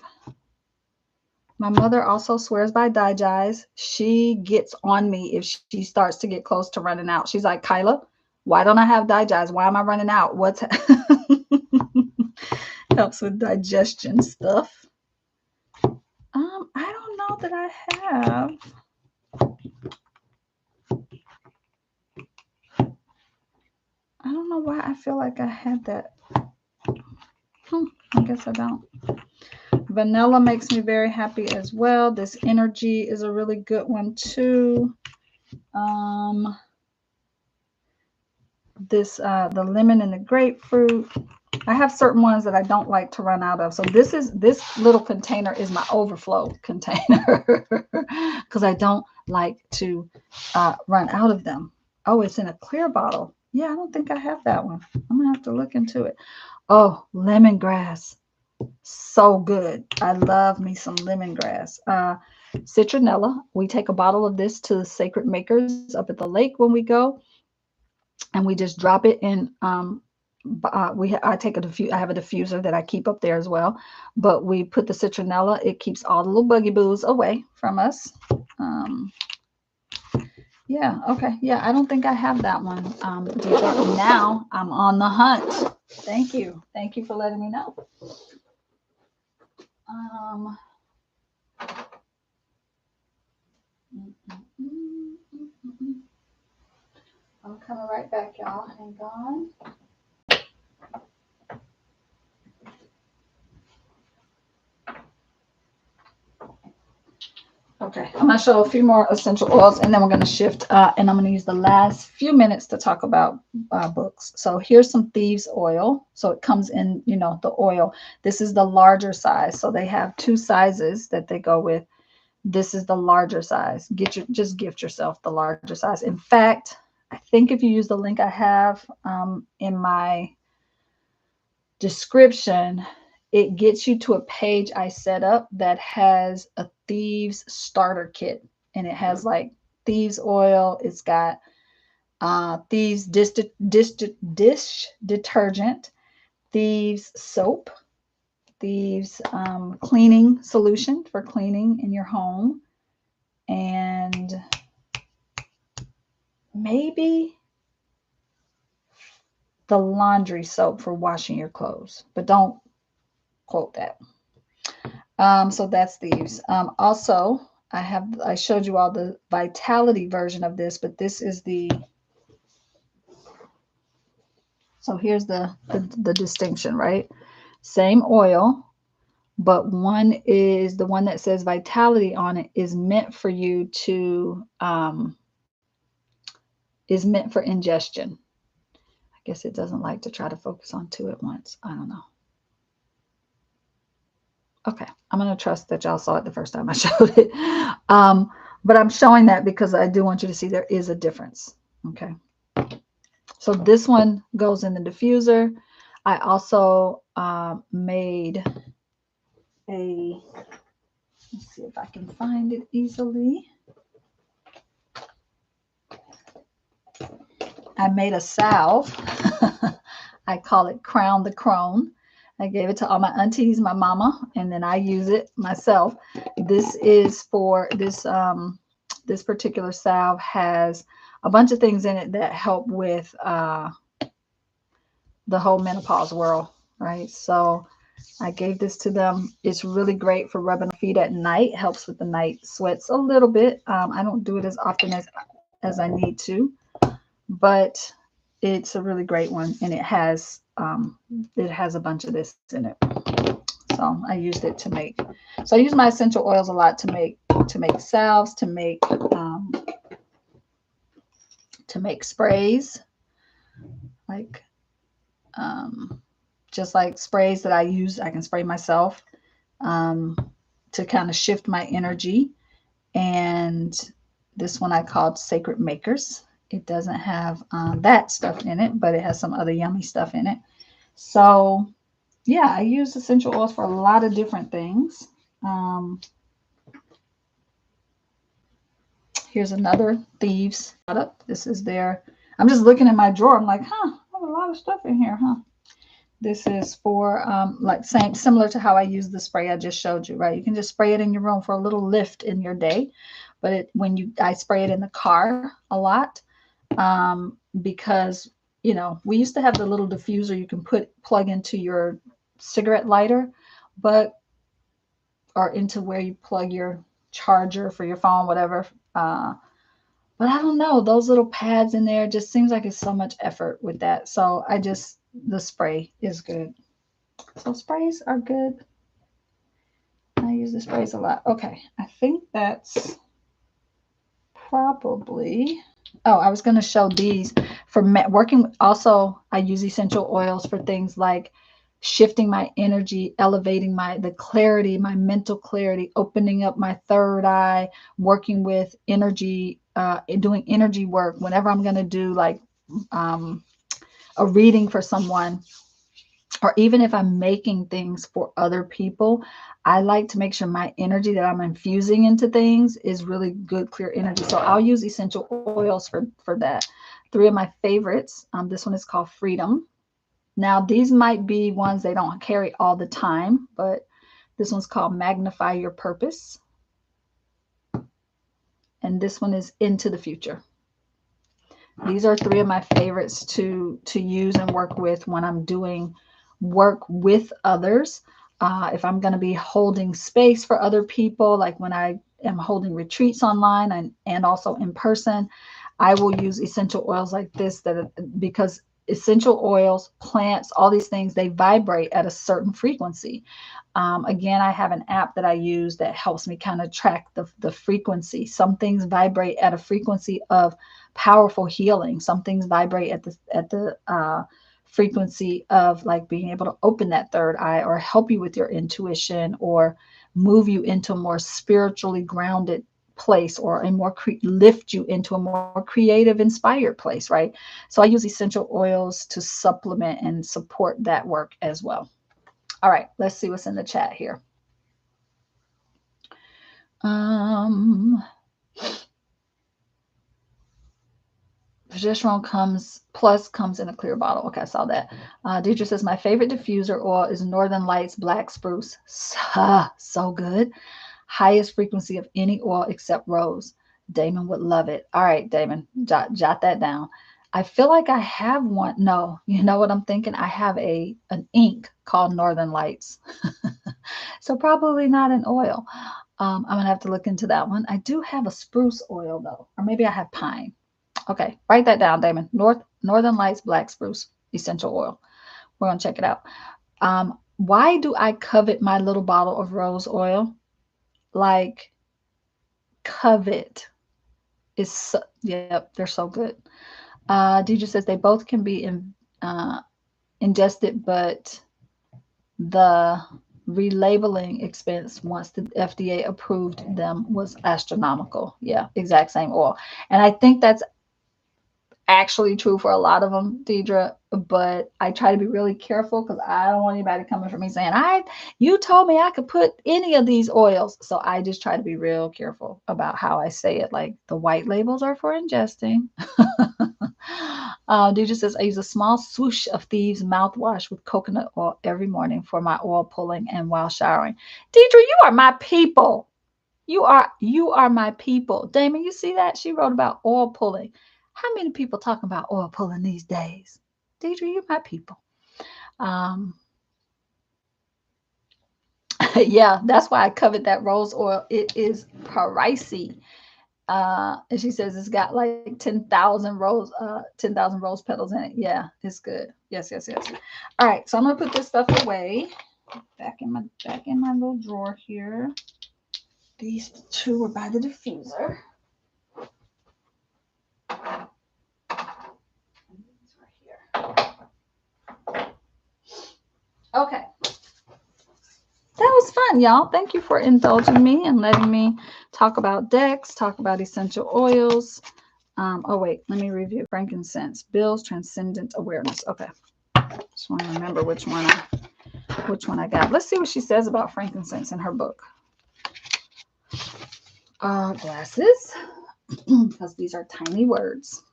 My mother also swears by g.r.i.t.s. She gets on me if she starts to get close to running out. She's like, Kyla, why don't I have g.r.i.t.s? Why am I running out? helps with digestion stuff. I don't know that I have. I don't know why I feel like I had that. I guess I don't. Vanilla makes me very happy as well. This energy is a really good one too. The lemon and the grapefruit. I have certain ones that I don't like to run out of. So this little container is my overflow container because I don't like to run out of them. Oh, it's in a clear bottle. Yeah, I don't think I have that one. I'm gonna have to look into it. Oh, lemongrass. So good. I love me some lemongrass. Citronella. We take a bottle of this to the Sacred Makers up at the lake when we go, and we just drop it in. I take a I have a diffuser that I keep up there as well, but we put the citronella. It keeps all the little buggy boos away from us. Yeah, okay. Yeah, I don't think I have that one. Now I'm on the hunt. Thank you. Thank you for letting me know. I'm coming right back, y'all. Hang on. Okay, I'm going to show a few more essential oils, and then we're going to shift, and I'm going to use the last few minutes to talk about books. So here's some thieves oil. So it comes in, the oil. This is the larger size. So they have two sizes that they go with. This is the larger size. Just gift yourself the larger size. In fact, I think if you use the link I have in my description, it gets you to a page I set up that has a thieves starter kit, and it has like thieves oil. It's got thieves dish detergent, thieves soap, thieves cleaning solution for cleaning in your home, and maybe the laundry soap for washing your clothes, but don't quote that. So that's thieves. Also, I showed you all the vitality version of this, but this is so here's the distinction, right? Same oil, but one is the one that says vitality on it is meant for you to is meant for ingestion. I guess it doesn't like to try to focus on two at once. I don't know. Okay, I'm going to trust that y'all saw it the first time I showed it. But I'm showing that because I do want you to see there is a difference. Okay. So this one goes in the diffuser. I also made let's see if I can find it easily. I made a salve. I call it Crown the Crone. I gave it to all my aunties, my mama, and then I use it myself. This is for this this particular salve has a bunch of things in it that help with the whole menopause world, right? So I gave this to them. It's really great for rubbing feet at night. Helps with the night sweats a little bit. I don't do it as often as I need to, but it's a really great one, and it has a bunch of this in it. So I used it to make. So I use my essential oils a lot to make salves, to make sprays, like just like sprays that I use. I can spray myself to kind of shift my energy. And this one I called Sacred Makers. It doesn't have that stuff in it, but it has some other yummy stuff in it. So yeah, I use essential oils for a lot of different things. Here's another thieves product. This is their, I'm just looking in my drawer. I'm like, I have a lot of stuff in here, This is for like similar to how I use the spray I just showed you, right? You can just spray it in your room for a little lift in your day. But I spray it in the car a lot because, we used to have the little diffuser you can plug into your cigarette lighter, but or into where you plug your charger for your phone, whatever. But I don't know, those little pads in there just seems like it's so much effort with that. So the spray is good. So sprays are good. I use the sprays a lot. Okay, I think that's probably, oh, I was going to show these for working. Also, I use essential oils for things like shifting my energy, elevating the clarity, my mental clarity, opening up my third eye, working with energy, doing energy work. Whenever I'm going to do like a reading for someone, or even if I'm making things for other people, I like to make sure my energy that I'm infusing into things is really good, clear energy. So I'll use essential oils for that. 3 of my favorites. This one is called Freedom. Now, these might be ones they don't carry all the time, but this one's called Magnify Your Purpose. And this one is Into the Future. These are 3 of my favorites to use and work with when I'm doing work with others. If I'm going to be holding space for other people, like when I am holding retreats online and also in person, I will use essential oils like this because essential oils, plants, all these things, they vibrate at a certain frequency. Again, I have an app that I use that helps me kind of track the frequency. Some things vibrate at a frequency of powerful healing. Some things vibrate at the frequency of like being able to open that third eye or help you with your intuition or move you into a more spiritually grounded place or lift you into a more creative, inspired place, right? So I use essential oils to supplement and support that work as well. All right, let's see what's in the chat here. Progesterone comes in a clear bottle. Okay, I saw that. Deidre says, my favorite diffuser oil is Northern Lights Black Spruce. So good. Highest frequency of any oil except rose. Damon would love it. All right, Damon, jot that down. I feel like I have one. No, you know what I'm thinking? I have an ink called Northern Lights. So probably not an oil. I'm going to have to look into that one. I do have a spruce oil, though. Or maybe I have pine. Okay, write that down, Damon. Northern Lights Black Spruce essential oil. We're going to check it out. Why do I covet my little bottle of rose oil? Like, covet. Yep, they're so good. Deidre says they both can be ingested, but the relabeling expense once the FDA approved them was astronomical. Yeah, exact same oil. And I think that's actually true for a lot of them, Deidre, but I try to be really careful because I don't want anybody coming for me saying, you told me I could put any of these oils. So I just try to be real careful about how I say it. Like the white labels are for ingesting. Deidre says, I use a small swoosh of Thieves mouthwash with coconut oil every morning for my oil pulling and while showering. Deidre, you are my people. You are my people. Damon, you see that? She wrote about oil pulling. How many people talking about oil pulling these days? Deidre, you're my people. Yeah, that's why I covered that rose oil. It is pricey. And she says it's got like 10,000 rose petals in it. Yeah, it's good. Yes. All right, so I'm gonna put this stuff away back in my little drawer here. These 2 are by the diffuser. Okay. That was fun, y'all. Thank you for indulging me and letting me talk about decks, talk about essential oils. Oh, wait, let me review frankincense. Bill's Transcendent Awareness. Okay. Just want to remember which one I got. Let's see what she says about frankincense in her book. Glasses, because these are tiny words.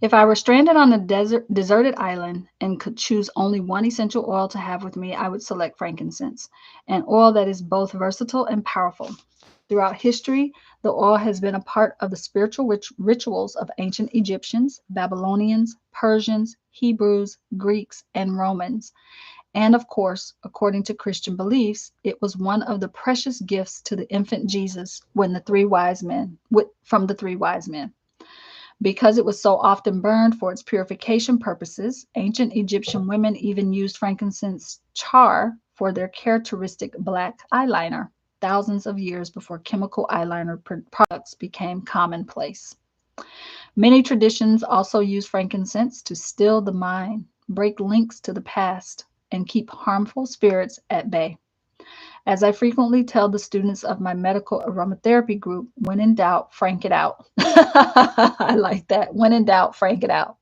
If I were stranded on a deserted island and could choose only one essential oil to have with me, I would select frankincense, an oil that is both versatile and powerful. Throughout history, the oil has been a part of the spiritual rituals of ancient Egyptians, Babylonians, Persians, Hebrews, Greeks, and Romans. And of course, according to Christian beliefs, it was one of the precious gifts to the infant Jesus when from the three wise men. Because it was so often burned for its purification purposes, ancient Egyptian women even used frankincense char for their characteristic black eyeliner, thousands of years before chemical eyeliner products became commonplace. Many traditions also use frankincense to still the mind, break links to the past, and keep harmful spirits at bay. As I frequently tell the students of my medical aromatherapy group, when in doubt, frank it out. I like that. When in doubt, frank it out.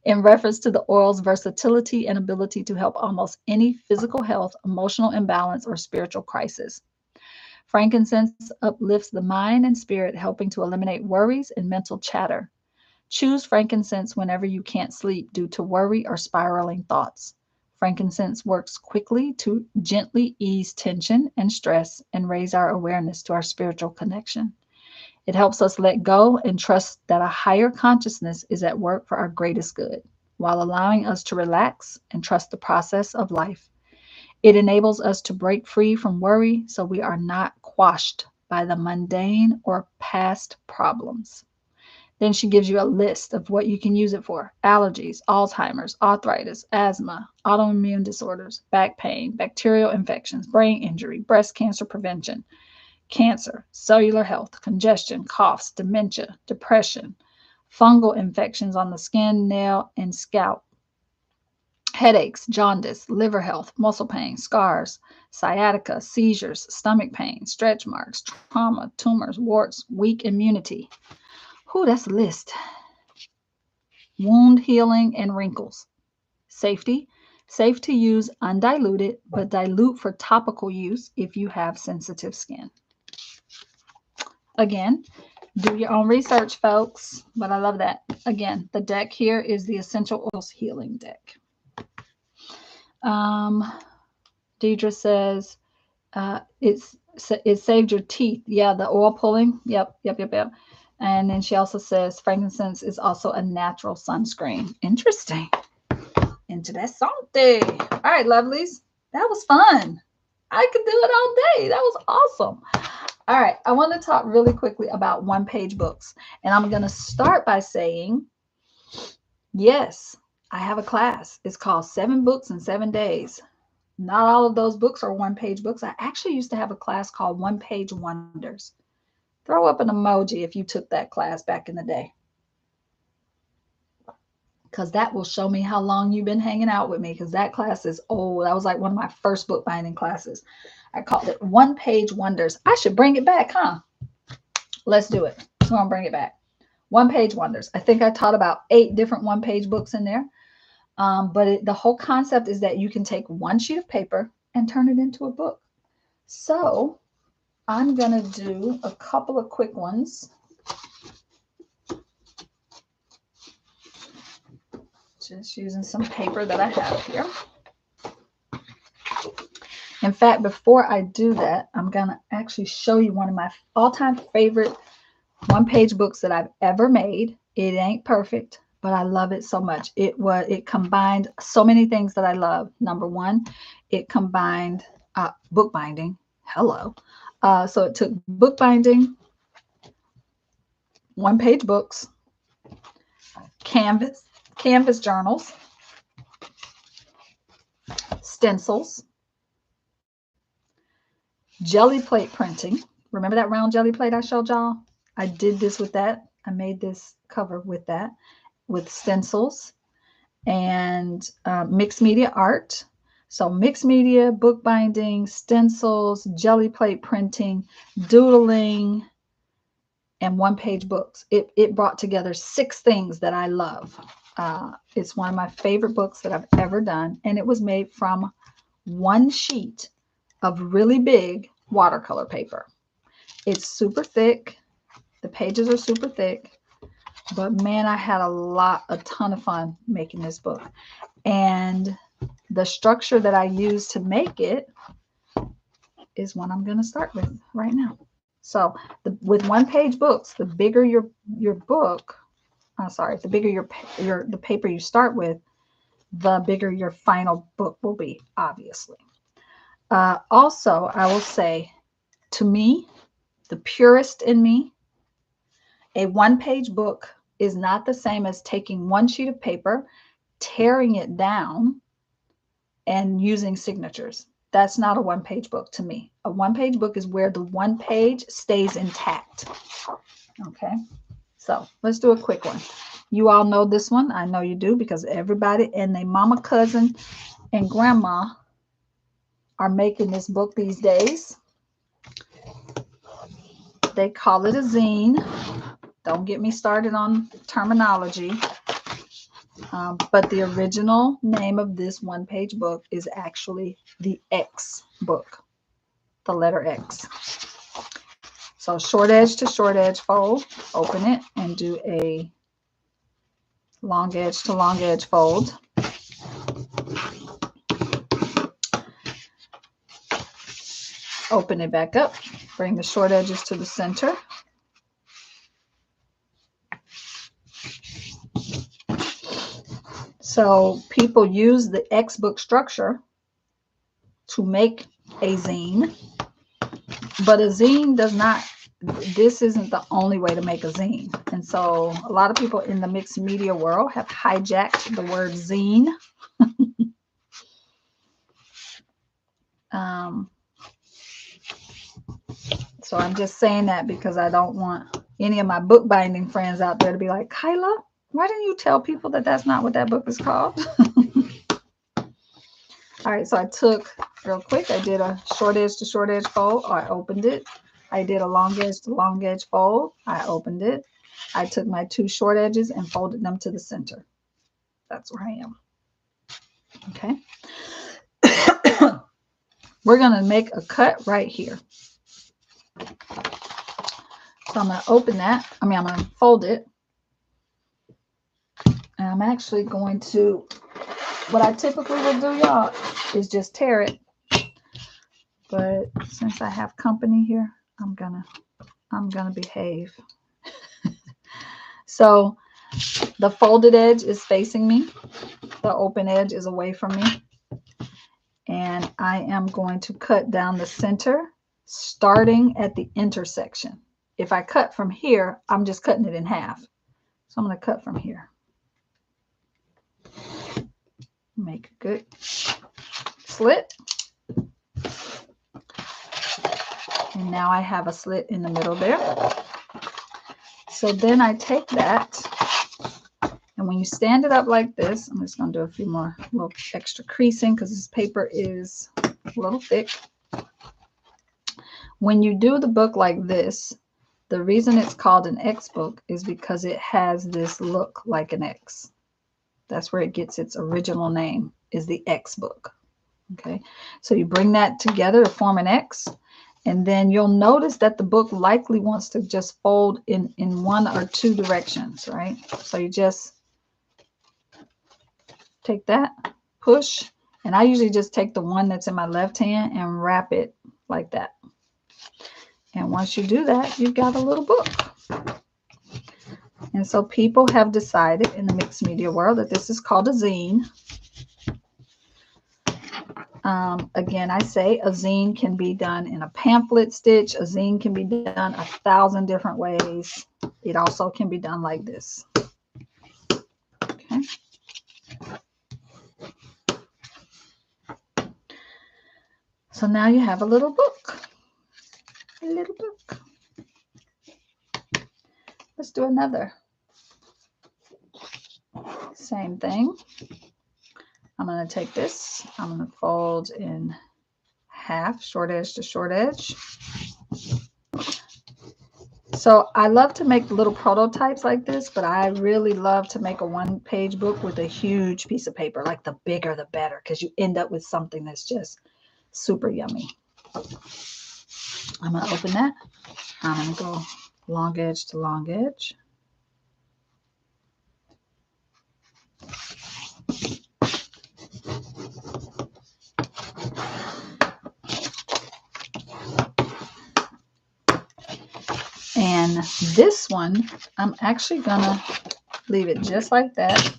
In reference to the oil's versatility and ability to help almost any physical health, emotional imbalance, or spiritual crisis. Frankincense uplifts the mind and spirit, helping to eliminate worries and mental chatter. Choose frankincense whenever you can't sleep due to worry or spiraling thoughts. Frankincense works quickly to gently ease tension and stress and raise our awareness to our spiritual connection. It helps us let go and trust that a higher consciousness is at work for our greatest good, while allowing us to relax and trust the process of life. It enables us to break free from worry so we are not quashed by the mundane or past problems. Then she gives you a list of what you can use it for: allergies, Alzheimer's, arthritis, asthma, autoimmune disorders, back pain, bacterial infections, brain injury, breast cancer prevention, cancer, cellular health, congestion, coughs, dementia, depression, fungal infections on the skin, nail, and scalp, headaches, jaundice, liver health, muscle pain, scars, sciatica, seizures, stomach pain, stretch marks, trauma, tumors, warts, weak immunity. Whew, that's a list. Wound healing and wrinkles. Safety. Safe to use undiluted, but dilute for topical use if you have sensitive skin. Again, do your own research, folks. But I love that. Again, the deck here is the Essential Oils Healing deck. Deidre says, it saved your teeth. Yeah, the oil pulling. Yep. And then she also says frankincense is also a natural sunscreen. Interesting. Interessante. All right, lovelies. That was fun. I could do it all day. That was awesome. All right. I want to talk really quickly about one-page books. And I'm going to start by saying, yes, I have a class. It's called 7 Books in 7 Days. Not all of those books are one-page books. I actually used to have a class called One Page Wonders. Throw up an emoji if you took that class back in the day, because that will show me how long you've been hanging out with me, because that class is old. That was like one of my first bookbinding classes. I called it One Page Wonders. I should bring it back, huh? Let's do it. We're going to bring it back. One Page Wonders. I think I taught about 8 different one-page books in there. But the whole concept is that you can take one sheet of paper and turn it into a book. So I'm going to do a couple of quick ones. Just using some paper that I have here. In fact, before I do that, I'm going to actually show you one of my all-time favorite one-page books that I've ever made. It ain't perfect, but I love it so much. It combined so many things that I love. Number one, it combined bookbinding. Hello. So it took bookbinding, one-page books, canvas journals, stencils, jelly plate printing. Remember that round jelly plate I showed y'all? I did this with that. I made this cover with that, with stencils and mixed media art. So mixed media, bookbinding, stencils, jelly plate printing, doodling, and one-page books. It brought together 6 things that I love. It's one of my favorite books that I've ever done, and it was made from one sheet of really big watercolor paper. It's super thick. The pages are super thick, but man, I had a ton of fun making this book. And the structure that I used to make it is one I'm going to start with right now. So with one-page books, the bigger your book, the bigger the paper you start with, the bigger your final book will be, obviously. Also, I will say, to me, the purist in me, a one-page book is not the same as taking one sheet of paper, tearing it down, and using signatures. That's not a one-page book to me. A one-page book is where the one page stays intact. Okay, so let's do a quick one. You all know this one. I know you do, because everybody and their mama, cousin, and grandma are making this book these days. They call it a zine. Don't get me started on terminology. But the original name of this one-page book is actually the X book, the letter X. So short edge to short edge fold, open it, and do a long edge to long edge fold. Open it back up, bring the short edges to the center. So people use the X book structure to make a zine, but a zine does not, this isn't the only way to make a zine. And so a lot of people in the mixed media world have hijacked the word zine. So I'm just saying that because I don't want any of my bookbinding friends out there to be like, Kyla, why didn't you tell people that that's not what that book is called? All right, so I took, real quick, I did a short edge to short edge fold. I opened it. I did a long edge to long edge fold. I opened it. I took my two short edges and folded them to the center. That's where I am. Okay. We're going to make a cut right here. So I'm going to open that. I'm going to fold it. And I'm actually going to, what I typically will do, y'all, is just tear it. But since I have company here, I'm gonna behave. So the folded edge is facing me. The open edge is away from me. And I am going to cut down the center, starting at the intersection. If I cut from here, I'm just cutting it in half. So I'm going to cut from here. Make a good slit. And now I have a slit in the middle there. So then I take that, and when you stand it up like this, I'm just going to do a few more little extra creasing because this paper is a little thick. When you do the book like this, the reason it's called an X book is because it has this look like an X. That's where it gets its original name, is the X book. Okay, so you bring that together to form an X. And then you'll notice that the book likely wants to just fold in one or two directions, right? So you just take that, push, and I usually just take the one that's in my left hand and wrap it like that. And once you do that, you've got a little book. And so people have decided in the mixed media world that this is called a zine. Again, I say a zine can be done in a pamphlet stitch. A zine can be done 1,000 different ways. It also can be done like this. Okay. So now you have a little book. A little book. Let's do another. Same thing. I'm going to take this. I'm going to fold in half, short edge to short edge. So I love to make little prototypes like this, but I really love to make a one-page book with a huge piece of paper. Like the bigger, the better, because you end up with something that's just super yummy. I'm going to open that. I'm going to go long edge to long edge. And this one, I'm actually gonna leave it just like that.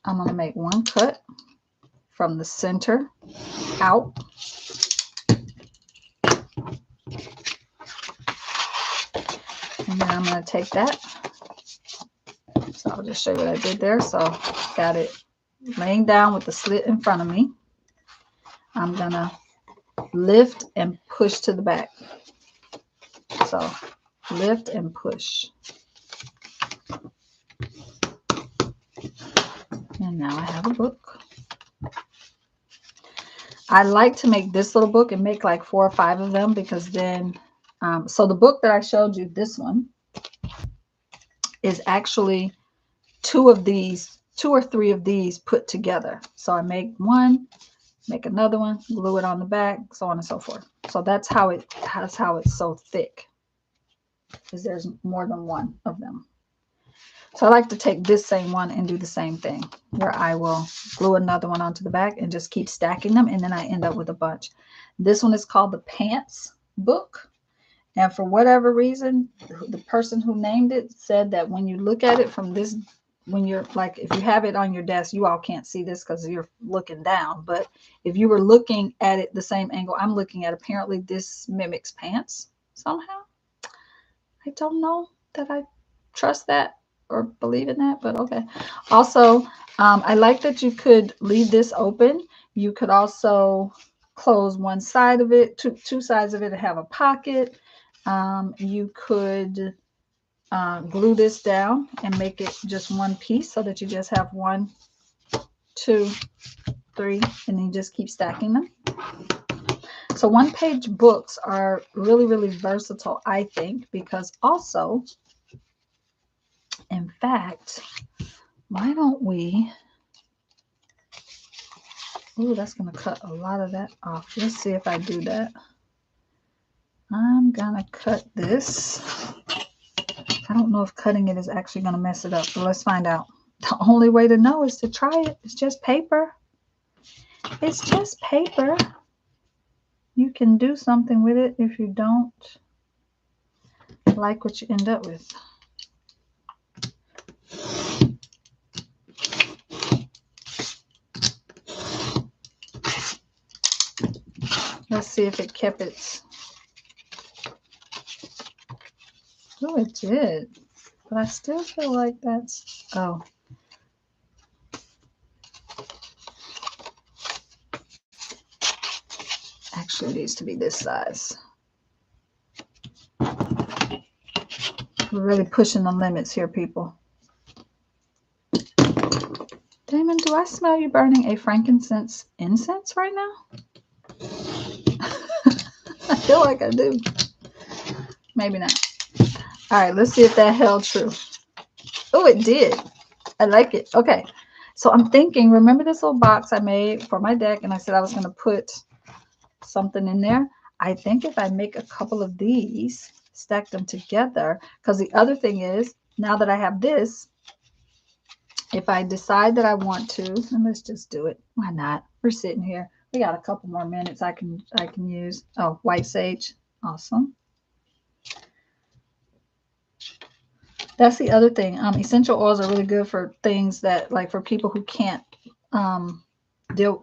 I'm gonna make one cut from the center out. And then I'm gonna take that. So I'll just show you what I did there. So got it laying down with the slit in front of me. I'm gonna lift and push to the back. So lift and push. And now I have a book. I like to make this little book and make like 4 or 5 of them, because then, so the book that I showed you, this one, is actually 2 of these, 2 or 3 of these put together. So I make one, make another one, glue it on the back, so on and so forth. So that's how it's so thick, because there's more than one of them. So I like to take this same one and do the same thing, where I will glue another one onto the back and just keep stacking them, and then I end up with a bunch. This one is called the Pants Book. And for whatever reason, the person who named it said that when you look at it from this, when you're like, if you have it on your desk, you all can't see this because you're looking down. But if you were looking at it the same angle I'm looking at, apparently this mimics pants somehow. I don't know that I trust that or believe in that, but okay. Also, I like that you could leave this open. You could also close one side of it, two sides of it, and have a pocket. You could glue this down and make it just one piece, so that you just have 1, 2, 3, and then you just keep stacking them. So one-page books are really, really versatile, I think, because also, in fact, why don't we, ooh, that's going to cut a lot of that off. Let's see if I do that. I'm going to cut this. I don't know if cutting it is actually going to mess it up, but let's find out. The only way to know is to try it. It's just paper. It's just paper. You can do something with it if you don't like what you end up with. Let's see if it kept its... Oh, it did. But I still feel like that's... Oh. Actually, it needs to be this size. We're really pushing the limits here, people. Damon, do I smell you burning a frankincense incense right now? I feel like I do. Maybe not. All right, let's see if that held true. Oh, it did. I like it. Okay. So I'm thinking, remember this little box I made for my deck, and I said I was going to put something in there? I think if I make a couple of these, stack them together, because the other thing is, now that I have this, if I decide that I want to, and let's just do it. Why not? We're sitting here. We got a couple more minutes I can use. Oh, white sage. Awesome. That's the other thing. Essential oils are really good for things that, like for people who can't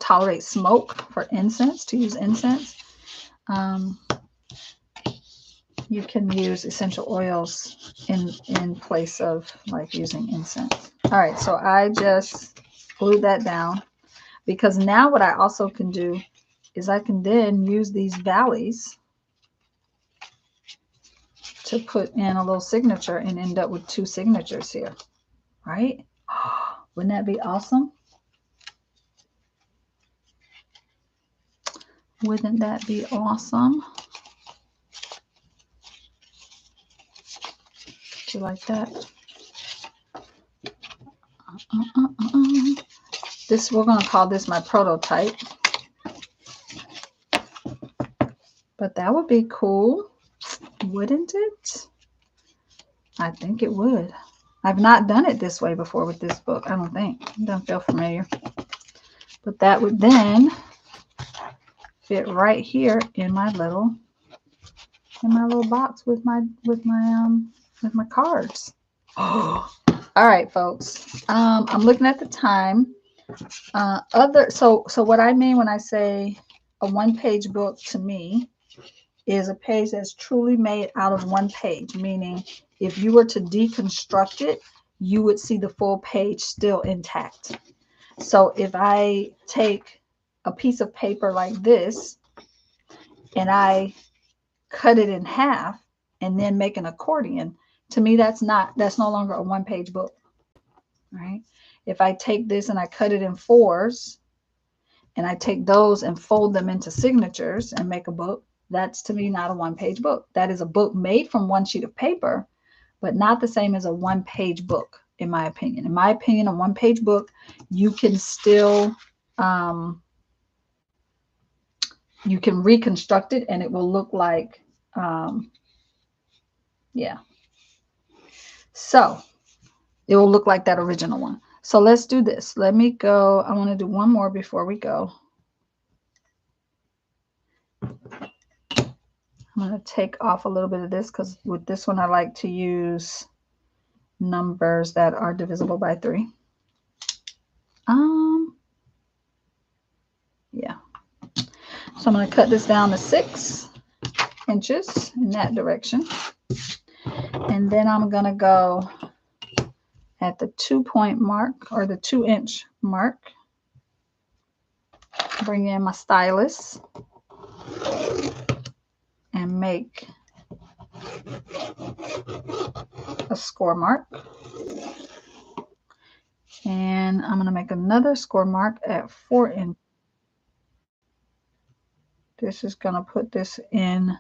tolerate smoke, for incense, to use incense. You can use essential oils in place of like using incense. All right, so I just glued that down, because now what I also can do is I can then use these valleys to put in a little signature and end up with 2 signatures here, right? Wouldn't that be awesome? Wouldn't that be awesome? Do you like that? This, we're going to call this my prototype. But that would be cool, wouldn't it? I think it would. I've not done it this way before with this book, I don't think. It doesn't feel familiar. But that would then fit right here in my little box with my cards. Oh, all right, folks. I'm looking at the time. So what I mean when I say a one-page book to me is a page that's truly made out of one page, meaning if you were to deconstruct it, you would see the full page still intact. So if I take a piece of paper like this and I cut it in half and then make an accordion, to me that's no longer a one-page book, right? If I take this and I cut it in fours and I take those and fold them into signatures and make a book, that's to me not a one-page book. That is a book made from one sheet of paper, but not the same as a one-page book, in my opinion. In my opinion, a one-page book, you can still you can reconstruct it and it will look like yeah. So it will look like that original one. So let's do this. Let me go. I want to do one more before we go. I'm going to take off a little bit of this because with this one, I like to use numbers that are divisible by 3. Yeah. So I'm going to cut this down to 6 inches in that direction. And then I'm going to go at the 2-point mark or the 2-inch mark. Bring in my stylus and make a score mark. And I'm going to make another score mark at 4 inches. This is going to put this in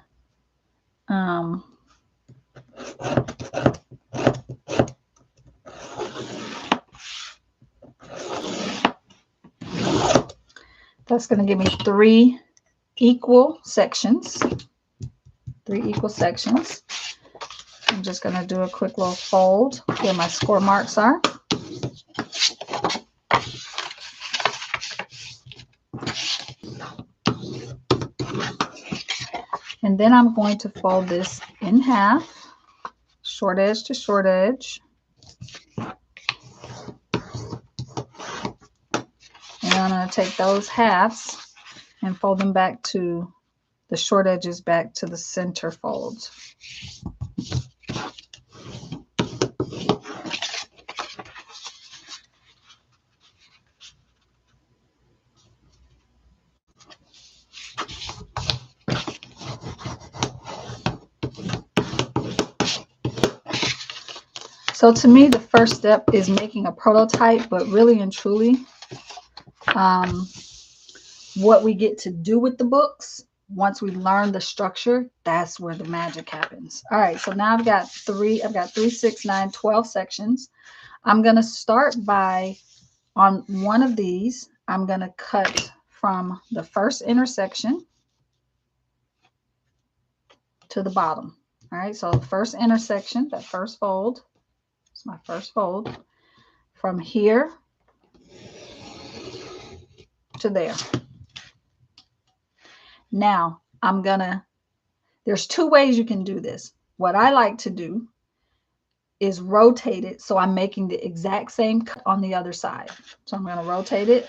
that's going to give me 3 equal sections. 3 equal sections. I'm just going to do a quick little fold where my score marks are. And then I'm going to fold this in half, short edge to short edge. And I'm going to take those halves and fold them back to the short edges back to the center folds. So to me, the first step is making a prototype, but really and truly, what we get to do with the books, once we learn the structure, that's where the magic happens. All right, so now I've got 3, 6, 9, 12 sections. I'm going to start by, on one of these, I'm going to cut from the first intersection to the bottom. All right, so the first intersection, that first fold, it's my first fold, from here to there. Now, there's 2 ways you can do this. What I like to do is rotate it so I'm making the exact same cut on the other side. So I'm going to rotate it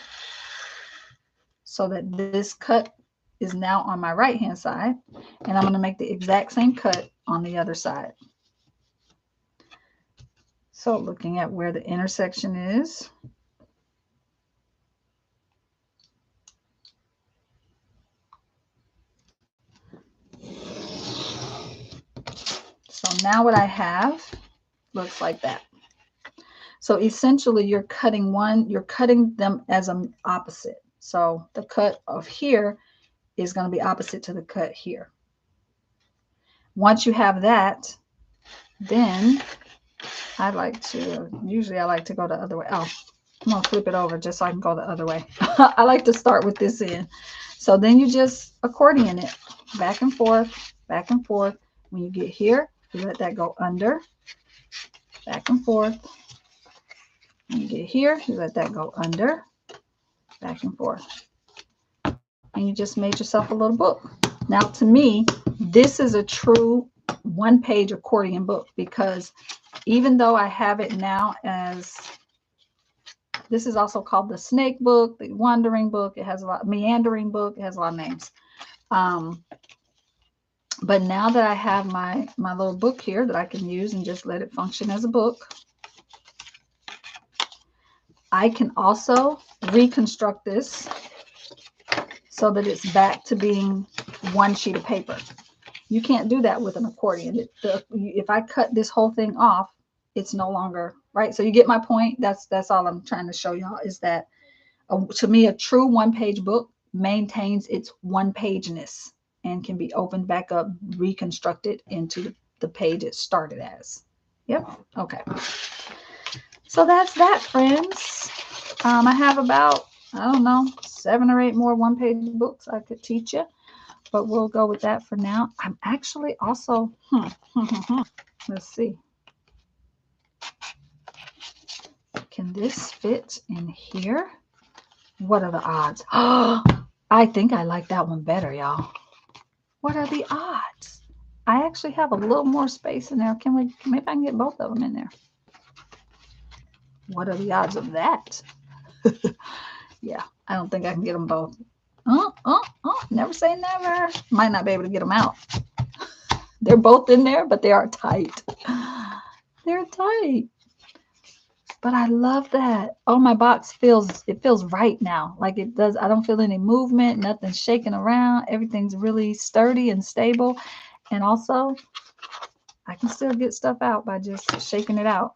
so that this cut is now on my right hand side, and I'm going to make the exact same cut on the other side. So looking at where the intersection is, so now what I have looks like that. So essentially you're cutting them as an opposite. So the cut of here is going to be opposite to the cut here. Once you have that, then usually I like to go the other way. Oh, I'm going to flip it over just so I can go the other way. I like to start with this end. So then you just accordion it back and forth, back and forth. When you get here, you let that go under, back and forth. When you get here, you let that go under, back and forth. and you just made yourself a little book. Now, to me, this is a true one-page accordion book, because even though I have it now as, this is also called the snake book, the wandering book, it has a lot, meandering book, it has a lot of names. But now that I have my little book here that I can use and just let it function as a book, I can also reconstruct this so that it's back to being one sheet of paper. You can't do that with an accordion. If I cut this whole thing off, it's no longer, right? So you get my point. That's all I'm trying to show y'all, is that to me, a true one-page book maintains its one-pageness and can be opened back up, reconstructed into the page it started as. Yep. Okay. So that's that, friends. I have about, I don't know, 7 or 8 more one-page books I could teach you, but we'll go with that for now. I'm actually also, let's see. Can this fit in here? What are the odds? Oh, I think I like that one better, y'all. What are the odds? I actually have a little more space in there. Maybe I can get both of them in there. What are the odds of that? Yeah, I don't think I can get them both. Never say never. Might not be able to get them out. They're both in there, but they are tight. They're tight. But I love that. Oh, my box feels right now. Like it does. I don't feel any movement, nothing shaking around. Everything's really sturdy and stable. And also, I can still get stuff out by just shaking it out.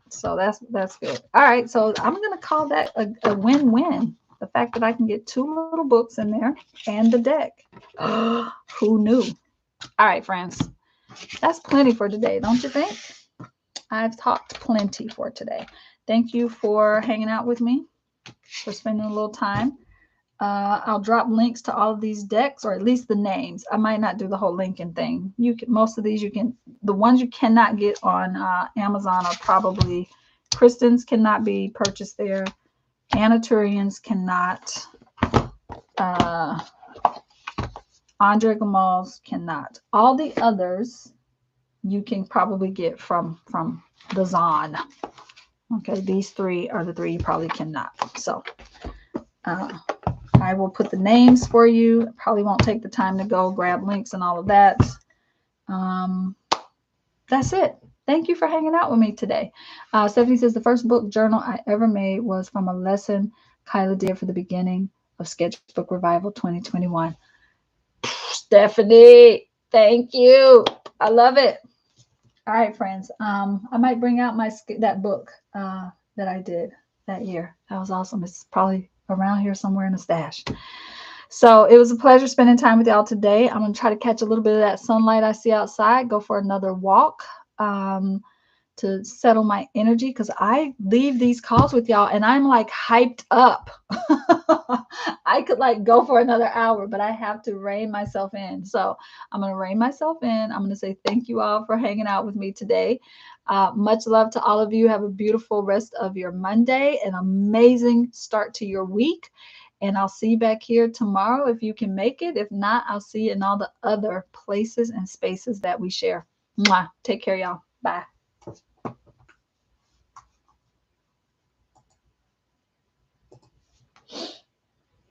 So that's good. All right, so I'm gonna call that a win-win. The fact that I can get 2 little books in there and the deck. Who knew? All right, friends. That's plenty for today, don't you think? I've talked plenty for today. Thank you for hanging out with me, for spending a little time. I'll drop links to all of these decks, or at least the names. I might not do the whole linking thing. Most of these you can, the ones you cannot get on Amazon are probably, Kristen's cannot be purchased there. Anaturians cannot. Andre Gamal's cannot. All the others you can probably get from the Zon. Okay, these 3 are the 3 you probably cannot. So I will put the names for you. Probably won't take the time to go grab links and all of that. That's it. Thank you for hanging out with me today. Stephanie says the first book journal I ever made was from a lesson Kiala did for the beginning of Sketchbook Revival 2021. Stephanie, thank you. I love it. All right, friends. I might bring out that book that I did that year. That was awesome. It's probably around here somewhere in the stash. So it was a pleasure spending time with y'all today. I'm going to try to catch a little bit of that sunlight I see outside, go for another walk to settle my energy, because I leave these calls with y'all and I'm like hyped up. I could like go for another hour, but I have to rein myself in. So I'm going to rein myself in. I'm going to say thank you all for hanging out with me today. Much love to all of you. Have a beautiful rest of your Monday, an amazing start to your week. And I'll see you back here tomorrow if you can make it. If not, I'll see you in all the other places and spaces that we share. Mwah. Take care, y'all. Bye.